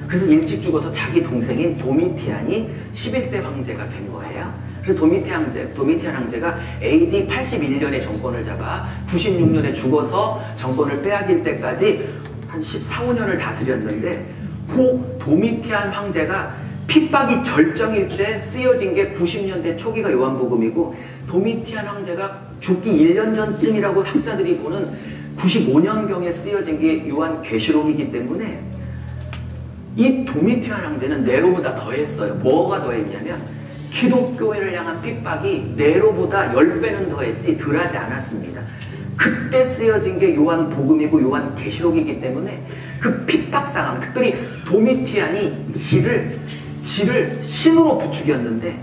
A: 그래서 일찍 죽어서 자기 동생인 도미티안이 11대 황제가 된 거예요. 그래서 도미티안 황제가 AD 81년에 정권을 잡아 96년에 죽어서 정권을 빼앗길 때까지 한 14, 15년을 다스렸는데 그 도미티안 황제가 핍박이 절정일 때 쓰여진 게 90년대 초기가 요한복음이고 도미티안 황제가 죽기 1년 전쯤이라고 학자들이 보는 95년경에 쓰여진 게 요한계시록이기 때문에 이 도미티안 황제는 네로보다 더했어요. 뭐가 더했냐면 기독교회를 향한 핍박이 네로보다 10배는 더했지 덜하지 않았습니다. 그때 쓰여진 게 요한복음이고 요한계시록이기 때문에 그 핍박상황, 특별히 도미티안이 지를 신으로 부추겼는데,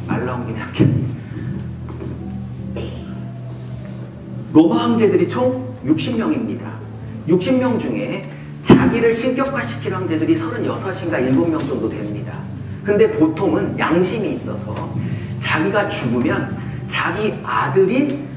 A: 말 나온 김에 할게. 로마 황제들이 총 60명입니다. 60명 중에 자기를 신격화시킬 황제들이 36인가 7명 정도 됩니다. 근데 보통은 양심이 있어서 자기가 죽으면 자기 아들이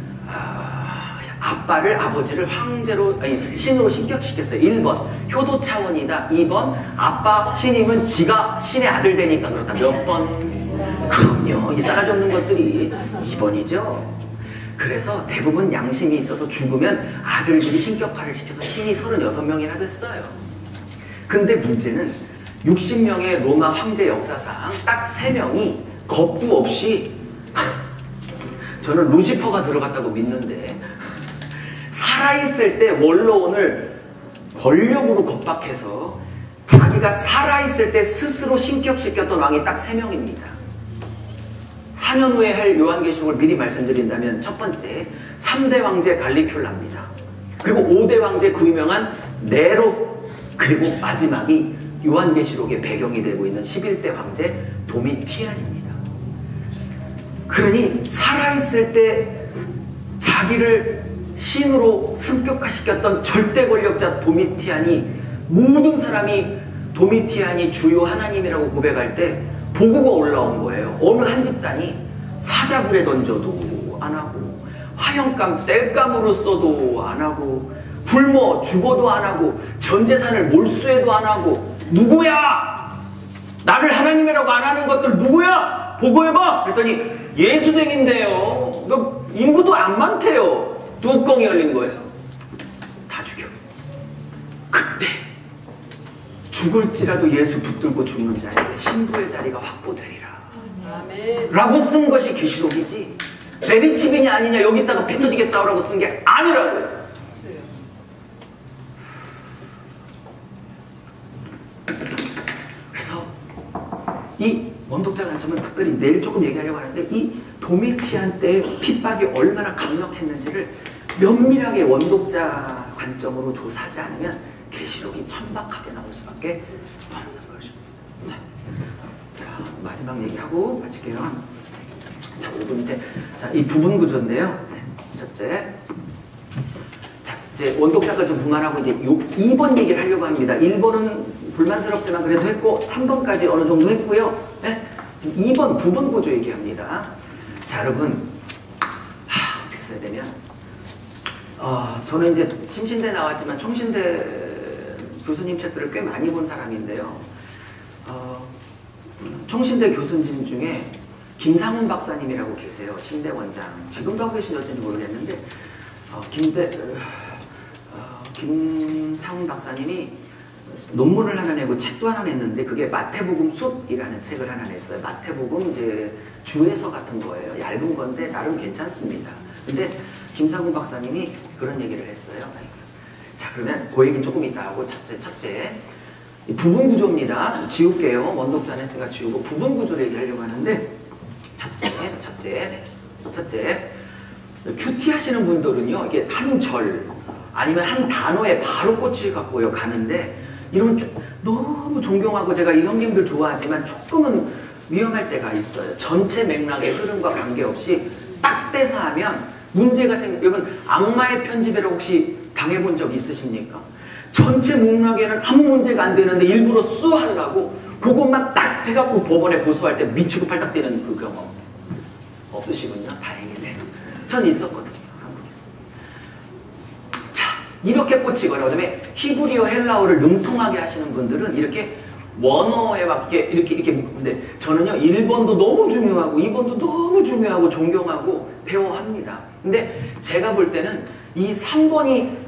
A: 아버지를 황제로, 아니, 신으로 신격시켰어요. 1번 효도 차원이다. 2번 아빠 신임은 지가 신의 아들 되니까 그렇다. 몇 번? 그럼요. 이 싸가지 없는 것들이 2번이죠. 그래서 대부분 양심이 있어서 죽으면 아들들이 신격화를 시켜서 신이 36명이나 됐어요. 근데 문제는 60명의 로마 황제 역사상 딱 3명이 겁도 없이 저는 루시퍼가 들어갔다고 믿는데, 살아있을 때 원로원을 권력으로 겁박해서 자기가 살아있을 때 스스로 신격시켰던 왕이 딱 3명입니다. 4년 후에 할 요한계시록을 미리 말씀드린다면, 첫 번째 3대 황제 갈리큘라입니다. 그리고 5대 황제 그 유명한 네로, 그리고 마지막이 요한계시록의 배경이 되고 있는 11대 황제 도미티안입니다. 그러니 살아있을 때 자기를 신으로 승격화시켰던 절대 권력자 도미티안이, 모든 사람이 도미티안이 주요 하나님이라고 고백할 때 보고가 올라온 거예요. 어느 한 집단이 사자굴에 던져도 안 하고, 화형감 땔감으로 써도 안 하고, 굶어 죽어도 안 하고, 전 재산을 몰수해도 안 하고, 누구야? 나를 하나님이라고 안 하는 것들 누구야? 보고해봐! 그랬더니 예수쟁인데요. 인구도 안 많대요. 뚜껑이 열린 거예요. 다 죽여. 그때 죽을지라도 예수 붙들고 죽는 자에게 신부의 자리가 확보되리라. 아멘. 라고 쓴 것이 계시록이지, 레리치빈이 아니냐 여기다가 피 터지게 싸우라고 쓴 게 아니라고요. 그래서 이 원독자 관점은 특별히 내일 조금 얘기하려고 하는데, 이 도미티안 때의 핍박이 얼마나 강력했는지를 면밀하게 원독자 관점으로 조사하지 않으면 계시록이 천박하게 나올 수밖에 없는 거죠. 자, 마지막 얘기하고 마칠게요. 자, 5분 밑에. 자, 이 부분 구조인데요. 첫째. 자, 이제 원독자가 좀 불만하고 이제 2번 얘기를 하려고 합니다. 1번은 불만스럽지만 그래도 했고, 3번까지 어느 정도 했고요. 네? 지금 2번 부분 구조 얘기합니다. 자, 여러분. 어떻게 써야 되면, 저는 이제 침신대 나왔지만 총신대 교수님 책들을 꽤 많이 본 사람인데요. 총신대 교수님 중에 김상훈 박사님이라고 계세요. 신대 원장. 지금도 하고 계신지 어쩐지 모르겠는데, 김상훈 박사님이 논문을 하나 내고 책도 하나 냈는데, 그게 마태복음 숲이라는 책을 하나 냈어요. 마태복음 이제 주에서 같은 거예요. 얇은 건데 나름 괜찮습니다. 근데 김상훈 박사님이 그런 얘기를 했어요. 자, 그러면 그 얘기는 조금 이따 하고, 첫째 부분 구조입니다. 지울게요. 원독자 안에서가 지우고 부분 구조를 얘기하려고 하는데, 첫째 큐티 하시는 분들은요, 이게 한 절 아니면 한 단어에 바로 꽃을 갖고요 가는데, 이런 너무 존경하고 제가 이 형님들 좋아하지만 조금은 위험할 때가 있어요. 전체 맥락의 흐름과 관계없이 딱 떼서 하면 문제가 여러분, 악마의 편집이라고 혹시 당해본 적 있으십니까? 전체 맥락에는 아무 문제가 안 되는데 일부러 쑤 하려고 그것만 딱 해갖고 법원에 고소할 때 미치고 팔딱 뛰는 그 경험 없으시군요. 다행이네. 전 있었거든요. 한국에서. 자, 이렇게 꽂히거나, 그다음에 히브리어 헬라어를 능통하게 하시는 분들은 이렇게 원어에 맞게 이렇게 근데 저는요, 1번도 너무 중요하고 2번도 너무 중요하고 존경하고 배워합니다. 근데 제가 볼 때는 이 3번이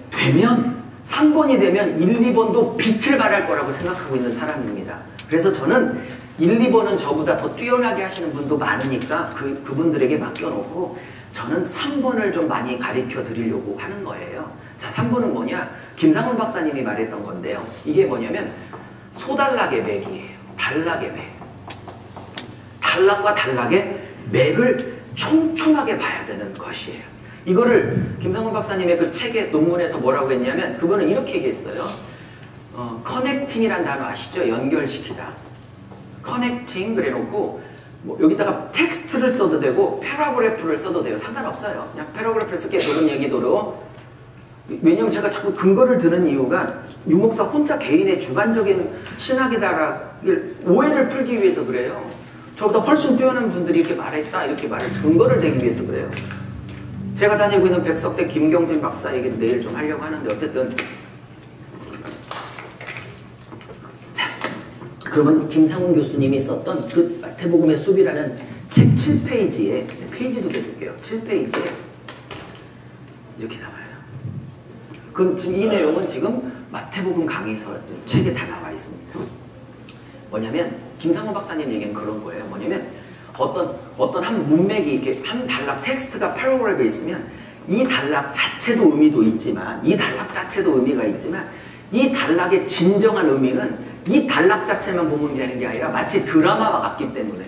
A: 되면 1, 2번도 빛을 발할 거라고 생각하고 있는 사람입니다. 그래서 저는 1, 2번은 저보다 더 뛰어나게 하시는 분도 많으니까 그분들에게 맡겨놓고, 저는 3번을 좀 많이 가르쳐 드리려고 하는 거예요. 자, 3번은 뭐냐? 김상훈 박사님이 말했던 건데요. 이게 뭐냐면 소단락의 맥이에요. 단락의 맥. 단락과 단락의 맥을 촘촘하게 봐야 되는 것이에요. 이거를 김상훈 박사님의 그 책의 논문에서 뭐라고 했냐면 그거는 이렇게 얘기했어요. 커넥팅이란 단어 아시죠? 연결시키다. 커넥팅 그래놓고 뭐 여기다가 텍스트를 써도 되고 패러그래프를 써도 돼요. 상관없어요. 그냥 패러그래프를 쓸게 도는 얘기도로. 왜냐면 제가 자꾸 근거를 드는 이유가 유목사 혼자 개인의 주관적인 신학이다라는 오해를 풀기 위해서 그래요. 저보다 훨씬 뛰어난 분들이 이렇게 말했다 이렇게 말을 근거를 대기 위해서 그래요. 제가 다니고 있는 백석대 김경진 박사 얘기도 내일 좀 하려고 하는데 어쨌든 자 그러면 김상훈 교수님이 썼던 그 마태복음의 숲이라는 책 7페이지에 페이지도 내줄게요. 7페이지에 이렇게 나와요. 그 지금 이 내용은 지금 마태복음 강의서 책에 다 나와 있습니다. 뭐냐면 김상훈 박사님 얘기는 그런 거예요. 뭐냐면 어떤 한 문맥이 이렇게 한 단락 텍스트가 패러그래프에 있으면 이 단락 자체도 의미도 있지만 이 단락 자체도 의미가 있지만 이 단락의 진정한 의미는 이 단락 자체만 보면 되는 게 아니라 마치 드라마와 같기 때문에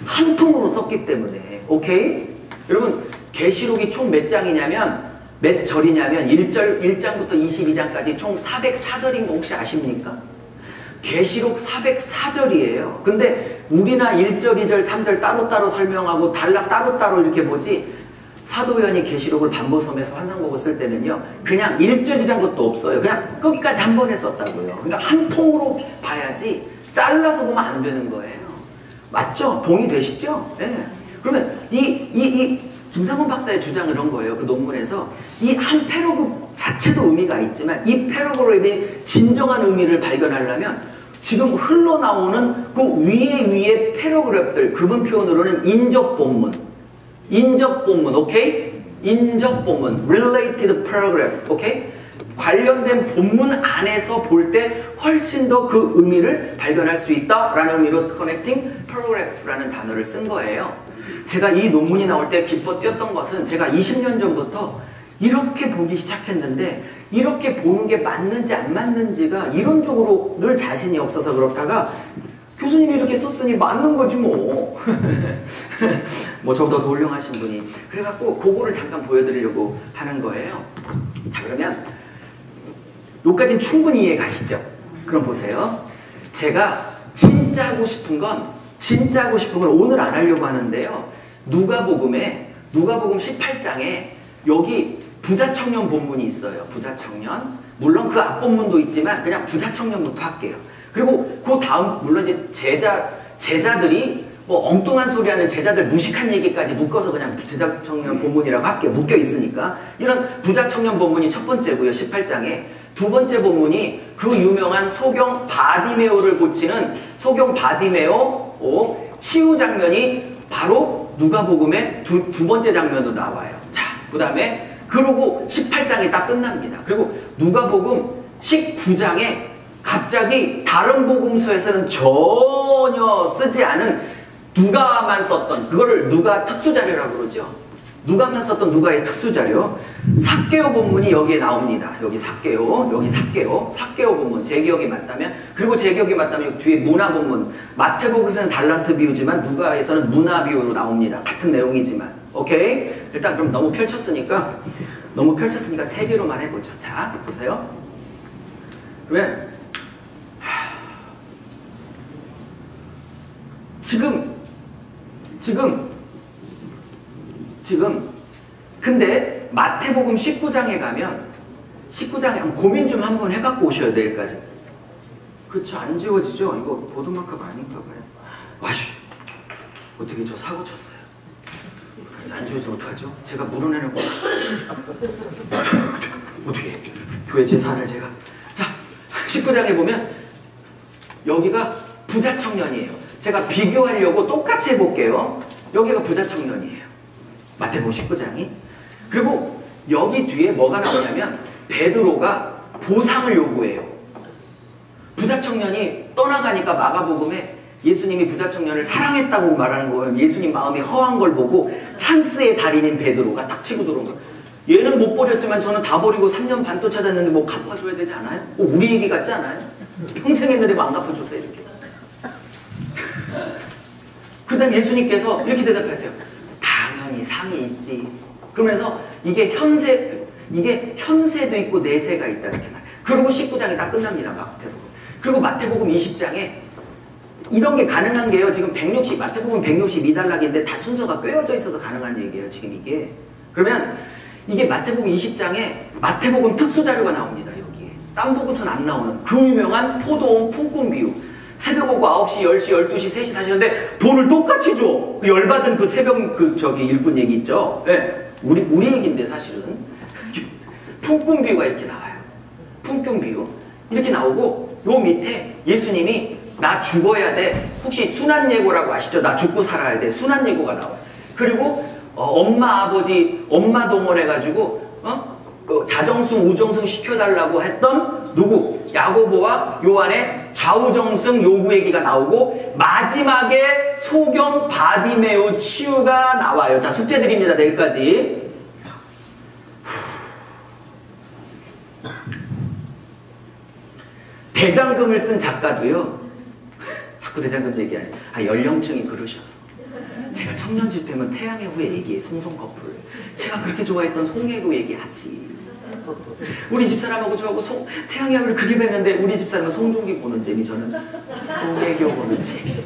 A: 한 통으로 썼기 때문에 오케이? 여러분 계시록이 총 몇 장이냐면 몇 절이냐면 1장부터 22장까지 총 404절인 거 혹시 아십니까? 계시록 404절이에요. 근데 우리나 1절, 2절, 3절 따로따로 설명하고 단락 따로따로 이렇게 보지 사도요한이 계시록을 반보섬에서 환상보고 쓸 때는요 그냥 1절이란 것도 없어요. 그냥 끝까지 한 번에 썼다고요. 그러니까 한 통으로 봐야지 잘라서 보면 안 되는 거예요. 맞죠? 동의되시죠? 네. 그러면 이 김상훈 박사의 주장은 그런 거예요. 그 논문에서 이 한 패러그래프 자체도 의미가 있지만 이 패러그래프의 진정한 의미를 발견하려면 지금 흘러나오는 그 위에 패러그래프들 그분 표현으로는 인접본문 오케이? 인접본문 related paragraph 오케이? 관련된 본문 안에서 볼 때 훨씬 더 그 의미를 발견할 수 있다라는 의미로 connecting paragraph라는 단어를 쓴 거예요. 제가 이 논문이 나올 때 기뻐 뛰었던 것은 제가 20년 전부터 이렇게 보기 시작했는데 이렇게 보는 게 맞는지 안 맞는지가 이론적으로 늘 자신이 없어서 그렇다가 교수님이 이렇게 썼으니 맞는 거지 뭐. 뭐 저보다 더 훌륭하신 분이. 그래갖고 그거를 잠깐 보여드리려고 하는 거예요. 자 그러면 여기까지는 충분히 이해 가시죠? 그럼 보세요. 제가 진짜 하고 싶은 건 오늘 안 하려고 하는데요. 누가복음 18장에 여기 부자청년 본문이 있어요. 부자청년. 물론 그 앞본문도 있지만 그냥 부자청년부터 할게요. 그리고 그 다음 물론 이제 제자들이 뭐 엉뚱한 소리 하는 제자들 무식한 얘기까지 묶어서 그냥 부자청년 본문이라고 할게요. 묶여 있으니까. 이런 부자청년 본문이 첫 번째고요. 18장에. 두 번째 본문이 그 유명한 소경 바디메오를 고치는 소경 바디메오 치유 장면이 바로 누가복음의 두 번째 장면으로 나와요. 자, 그 다음에 그러고 18장이 딱 끝납니다. 그리고 누가복음 19장에 갑자기 다른 복음서에서는 전혀 쓰지 않은 누가만 썼던 그거를 누가 특수자료라고 그러죠. 누가만 썼던 누가의 특수자료 삭개오 본문이 여기에 나옵니다. 여기 삭개오 본문 제 기억이 맞다면 그리고 제 기억이 맞다면 여기 뒤에 문화 본문 마태복음에서는 달란트 비유지만 누가에서는 문화 비유로 나옵니다. 같은 내용이지만 오케이? 일단 그럼 너무 펼쳤으니까 세 개로만 해보죠. 자 보세요. 그러면 지금 근데 마태복음 19장에 가면 19장에 한번 고민 좀 한번 해갖고 오셔야 내일까지. 그쵸 안 지워지죠? 이거 보드마크가 아닌가 봐요. 와씨 어떻게 저 사고 쳤어요. 안 지워지면 어떡하죠? 제가 물어내는 거 어떻게 교회 재산을 제가 자 19장에 보면 여기가 부자청년이에요. 제가 비교하려고 똑같이 해볼게요. 여기가 부자청년이에요. 마태복음 19장이. 그리고 여기 뒤에 뭐가 나오냐면 베드로가 보상을 요구해요. 부자청년이 떠나가니까 마가복음에 예수님이 부자청년을 사랑했다고 말하는 거예요. 예수님 마음이 허한 걸 보고 찬스의 달인인 베드로가 딱 치고 들어온 거예요. 얘는 못 버렸지만 저는 다 버리고 3년 반 또 찾았는데 뭐 갚아줘야 되지 않아요? 우리 얘기 같지 않아요? 평생 했는데 뭐 안 갚아줬어요 이렇게. 그 다음 예수님께서 이렇게 대답하세요. 당연히 상이 있지. 그러면서 이게 현세도 있고 내세가 있다 이렇게 말. 그리고 19장이 딱 끝납니다. 마태복음. 그리고 마태복음 20장에 이런 게 가능한 게요. 지금 마태복음 162단락인데 다 순서가 꿰어져 있어서 가능한 얘기예요. 지금 이게. 그러면 이게 마태복음 20장에 마태복음 특수자료가 나옵니다. 여기에. 딴 복음서는 안 나오는 그 유명한 포도원 품꾼 비유. 새벽 오고 9시, 10시, 12시, 3시 다시는데 돈을 똑같이 줘. 그 열받은 그 새벽 일꾼 얘기 있죠. 네. 우리 얘기인데 사실은. 품꾼 비유가 이렇게 나와요. 품꾼 비유. 이렇게 나오고 요 밑에 예수님이 나 죽어야 돼. 혹시 순환예고라고 아시죠? 나 죽고 살아야 돼. 순환예고가 나와요. 그리고 엄마 아버지 엄마 동원해가지고 자정승 우정승 시켜달라고 했던 누구? 야고보와 요한의 좌우정승 요구 얘기가 나오고 마지막에 소경 바디메오 치유가 나와요. 자, 숙제 드립니다. 내일까지. 대장금을 쓴 작가도요. 자꾸 대장금 얘기하네. 연령층이 그러셔서. 제가 청년집회면 태양의 후예 얘기해. 송송 커플. 제가 그렇게 좋아했던 송혜교 얘기하지. 우리 집사람하고 저하고 태양의 후예를 그게 뵀는데 우리 집사람은 송중기 보는 재미, 저는 송혜교 보는 재미.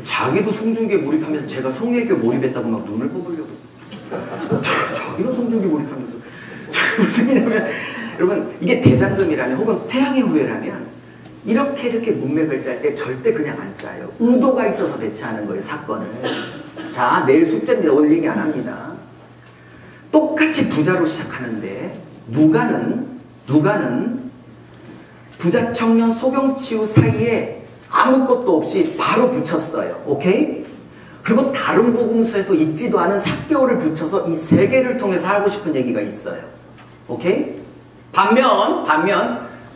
A: 자기도 송중기에 몰입하면서 제가 송혜교 몰입했다고 막 눈을 뽑으려고. 자기는 송중기 몰입하면서. 무슨 일이냐면 여러분 이게 대장금이라면 혹은 태양의 후예라면 이렇게 문맥을 짤 때 절대 그냥 안 짜요. 의도가 있어서 배치하는 거예요. 사건을. 자, 내일 숙제입니다. 오늘 얘기 안 합니다. 똑같이 부자로 시작하는데 누가는 부자 청년 소경치유 사이에 아무것도 없이 바로 붙였어요. 오케이? 그리고 다른 복음서에서 있지도 않은 삭개오를 붙여서 이 세 개를 통해서 하고 싶은 얘기가 있어요. 오케이? 반면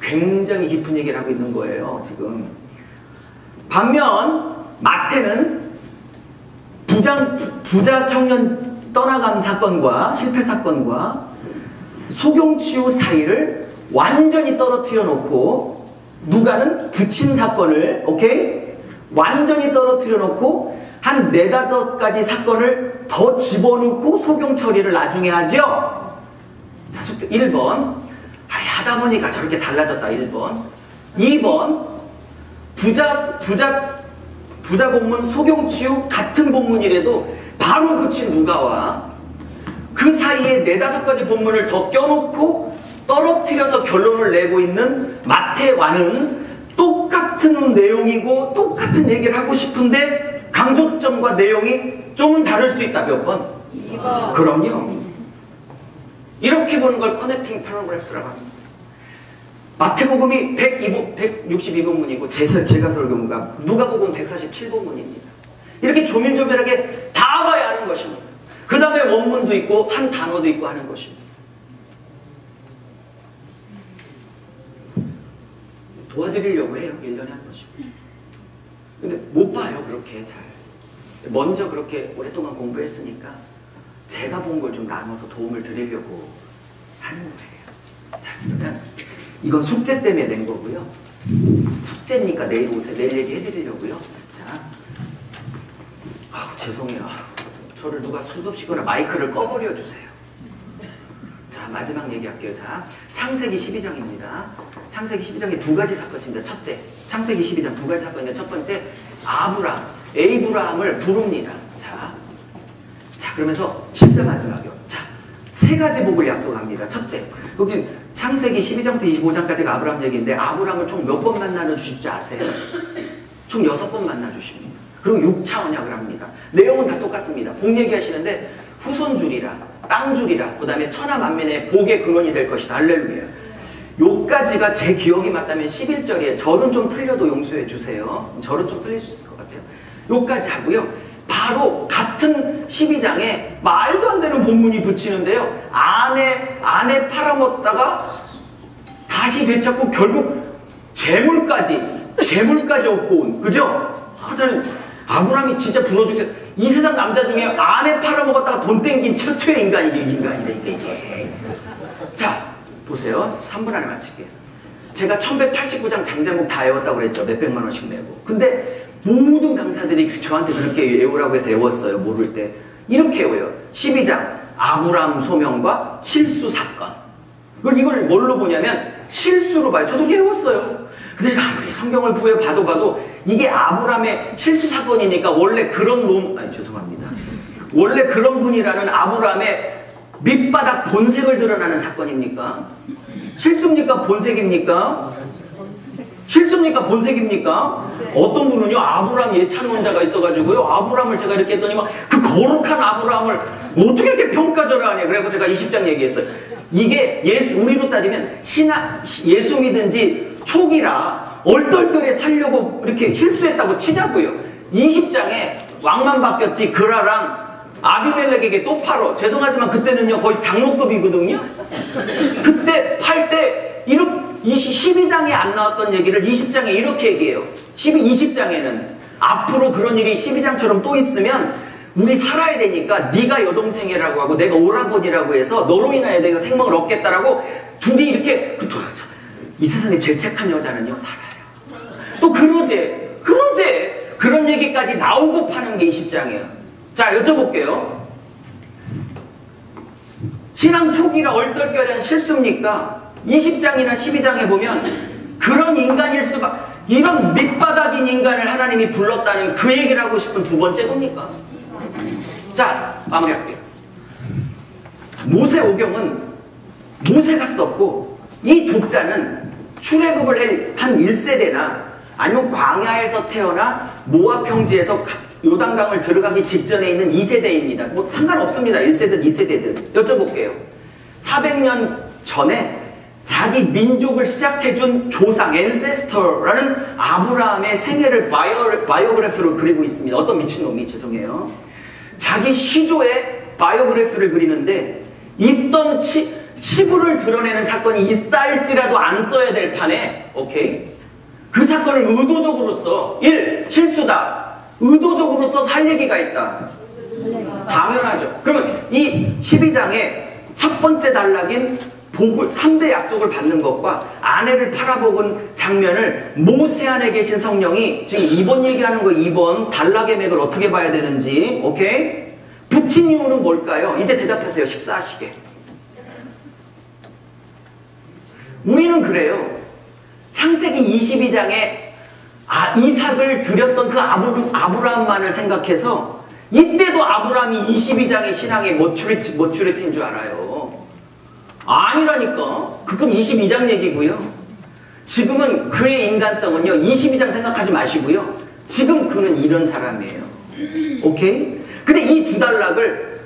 A: 굉장히 깊은 얘기를 하고 있는 거예요. 지금. 반면 마태는 부자 청년 떠나간 사건과 실패 사건과 소경치유 사이를 완전히 떨어뜨려 놓고 누가는 붙인 사건을 오케이? 완전히 떨어뜨려 놓고 한 4-5가지 사건을 더 집어넣고 소경 처리를 나중에 하죠. 자, 숙제 1번. 하다 보니까 저렇게 달라졌다. 1번. 2번. 부자 본문 소경치유 같은 본문이라도 바로 붙인 누가와 그 사이에 4-5가지 본문을 더 껴놓고 떨어뜨려서 결론을 내고 있는 마태와는 똑같은 내용이고 똑같은 얘기를 하고 싶은데 강조점과 내용이 좀은 다를 수 있다. 몇 번?
B: 2번.
A: 그럼요. 이렇게 보는 걸 커넥팅 패러그래프라고 합니다. 마태복음이 162본문이고 제가 설교문가 누가복음 147본문입니다. 이렇게 조밀조밀하게 다 봐야 하는 것입니다. 그 다음에 원문도 있고 한 단어도 있고 하는 것입니다. 도와드리려고 해요. 1년에 한 번씩. 근데 못 봐요. 그렇게 잘. 먼저 그렇게 오랫동안 공부했으니까 제가 본 걸 좀 나눠서 도움을 드리려고 하는 거예요. 자, 그러면 이건 숙제 때문에 낸 거고요. 숙제니까 내일 오세요. 내일 얘기해드리려고요. 자, 죄송해요. 저를 누가 수습시거나 마이크를 꺼버려 주세요. 자, 마지막 얘기할게요. 자, 창세기 12장입니다. 창세기 12장에 2가지 사건입니다. 첫째, 창세기 12장 2가지 사건인데 첫 번째, 에이브라함을 부릅니다. 자, 그러면서 진짜 마지막이요. 자, 3가지 복을 약속합니다. 첫째, 여기 창세기 12장부터 25장까지가 아브라함 얘기인데 아브라함을 총 몇 번 만나 주실지 아세요? 총 6번 만나 주십니다. 그리고 6차 언약을 합니다. 내용은 다 똑같습니다. 복 얘기하시는데 후손 줄이라, 땅 줄이라, 그 다음에 천하 만민의 복의 근원이 될 것이다. 할렐루야. 요까지가 제 기억이 맞다면 11절이에요. 절은 좀 틀려도 용서해 주세요. 절은 좀 틀릴 수 있을 것 같아요. 요까지 하고요. 바로 같은 12장에 말도 안 되는 본문이 붙이는데요. 안에 팔아먹다가 다시 되찾고 결국 재물까지 얻고 온. 그죠? 저는 아브라함이 진짜 부러워 죽겠어요. 이 세상 남자 중에 안에 팔아먹었다가 돈 땡긴 최초의 인간이라니까 이게. 자, 보세요. 3분 안에 마칠게요. 제가 1189장 장제목 다 외웠다고 그랬죠. 몇백만 원씩 내고. 근데 모든 강사들이 저한테 그렇게 외우라고 해서 외웠어요. 모를 때. 이렇게 외워요. 12장 아브라함 소명과 실수 사건. 이걸 뭘로 보냐면 실수로 봐요. 저도 외웠어요. 근데 아무리 성경을 봐도 이게 아브라함의 실수 사건이니까 원래 그런 죄송합니다. 원래 그런 분이라는 아브라함의 밑바닥 본색을 드러나는 사건입니까? 실수입니까? 본색입니까? 실수입니까? 본색입니까? 어떤 분은요, 아브라함 예찬론자가 있어가지고요, 아브라함을 제가 이렇게 했더니 막 그 거룩한 아브라함을 어떻게 이렇게 평가절하 하냐. 그래서 제가 20장 얘기했어요. 이게 우리로 따지면 예수 믿은 지 초기라 얼떨결에 살려고 이렇게 실수했다고 치자고요. 20장에 왕만 바뀌었지 그라랑 아비멜렉에게 또 팔어. 죄송하지만 그때는요 거의 장로급이거든요. 그때 팔 때 12장에 안 나왔던 얘기를 20장에 이렇게 얘기해요. 20장에는 앞으로 그런 일이 12장처럼 또 있으면 우리 살아야 되니까 네가 여동생이라고 하고 내가 오라버니라고 해서 너로 인하여 내가 생명을 얻겠다라고 둘이 이렇게 이 세상에 제일 착한 여자는요 살아요. 또 그러제 그런 얘기까지 나오고 파는 게 20장이에요. 자, 여쭤볼게요. 신앙 초기라 얼떨결에한 실수입니까? 20장이나 12장에 보면 그런 인간일 수가, 이런 밑바닥인 인간을 하나님이 불렀다는 그 얘기를 하고 싶은 두 번째 겁니까? 자, 마무리할게요. 모세오경은 모세가 썼고 이 독자는 출애굽을 한 1세대나 아니면 광야에서 태어나 모압 평지에서 요단강을 들어가기 직전에 있는 2세대입니다. 뭐 상관없습니다. 1세대든 2세대든. 여쭤볼게요. 400년 전에 자기 민족을 시작해준 조상, 앤세스터라는 아브라함의 생애를 바이오그래피로 그리고 있습니다. 어떤 미친놈이, 죄송해요. 자기 시조의 바이오그래피를 그리는데 있던 치부를 드러내는 사건이 있다 할지라도 안 써야 될 판에, 오케이? 그 사건을 의도적으로 써. 1. 실수다. 의도적으로 써서 할 얘기가 있다. 당연하죠. 그러면 이 12장의 첫 번째 단락인 복을 3대 약속을 받는 것과 아내를 팔아먹은 장면을 모세 안에 계신 성령이 지금 2번 얘기하는 거 2번 단락의 맥을 어떻게 봐야 되는지, 오케이? 붙인 이유는 뭘까요? 이제 대답하세요. 식사하시게. 우리는 그래요. 창세기 22장에 이삭을 드렸던 그 아브라함만을 생각해서 이때도 아브라함이 22장의 신앙의 머추리티인 줄 알아요. 아니라니까. 그건 22장 얘기고요. 지금은 그의 인간성은요 22장 생각하지 마시고요. 지금 그는 이런 사람이에요. 오케이? 근데 이 두 단락을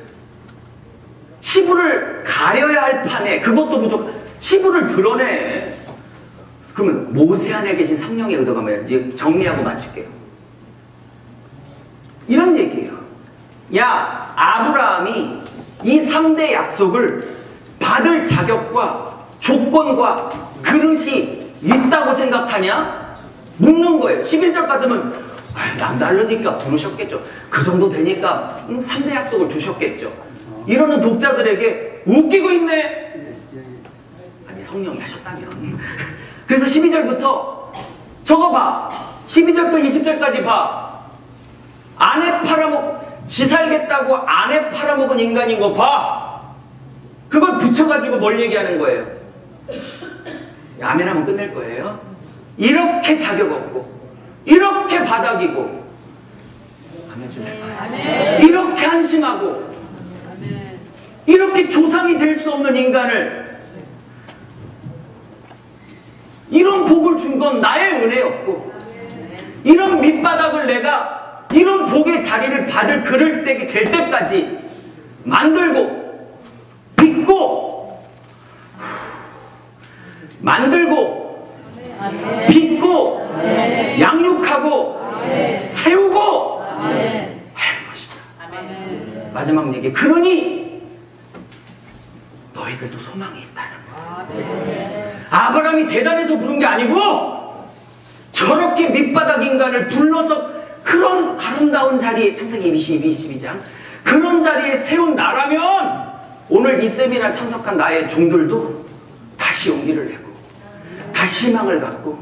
A: 치부를 가려야 할 판에 그것도 부족. 치부를 드러내. 그러면 모세 안에 계신 성령의 의도가 뭐야? 이제 정리하고 마칠게요. 이런 얘기예요. 야, 아브라함이 이 3대 약속을 받을 자격과 조건과 그릇이 있다고 생각하냐? 묻는 거예요. 11절 같으면 남다르니까 부르셨겠죠. 그 정도 되니까 3대 약속을 주셨겠죠. 이러는 독자들에게 웃기고 있네. 아니, 성령이 하셨다면. 그래서 12절부터 저거 봐. 12절부터 20절까지 봐. 지 살겠다고 아내 팔아먹은 인간인 거 봐. 그걸 붙여가지고 뭘 얘기하는 거예요? 아멘하면 끝낼 거예요. 이렇게 자격 없고 이렇게 바닥이고 아멘 좀 해봐요. 이렇게 한심하고 이렇게 조상이 될 수 없는 인간을 이런 복을 준 건 나의 은혜였고 이런 밑바닥을 내가 이런 복의 자리를 받을 그럴 때가 될 때까지 만들고 빚고 만들고 빚고 양육하고 세우고 할 것이다. 마지막 얘기. 그러니 너희들도 소망이 있다는 거야. 아브라함이 대단해서 부른 게 아니고 저렇게 밑바닥 인간을 불러서 그런 아름다운 자리에, 창세기 22장 그런 자리에 세운 나라면 오늘 이 세미나 참석한 나의 종들도 다시 용기를 내고 다시 희망을 갖고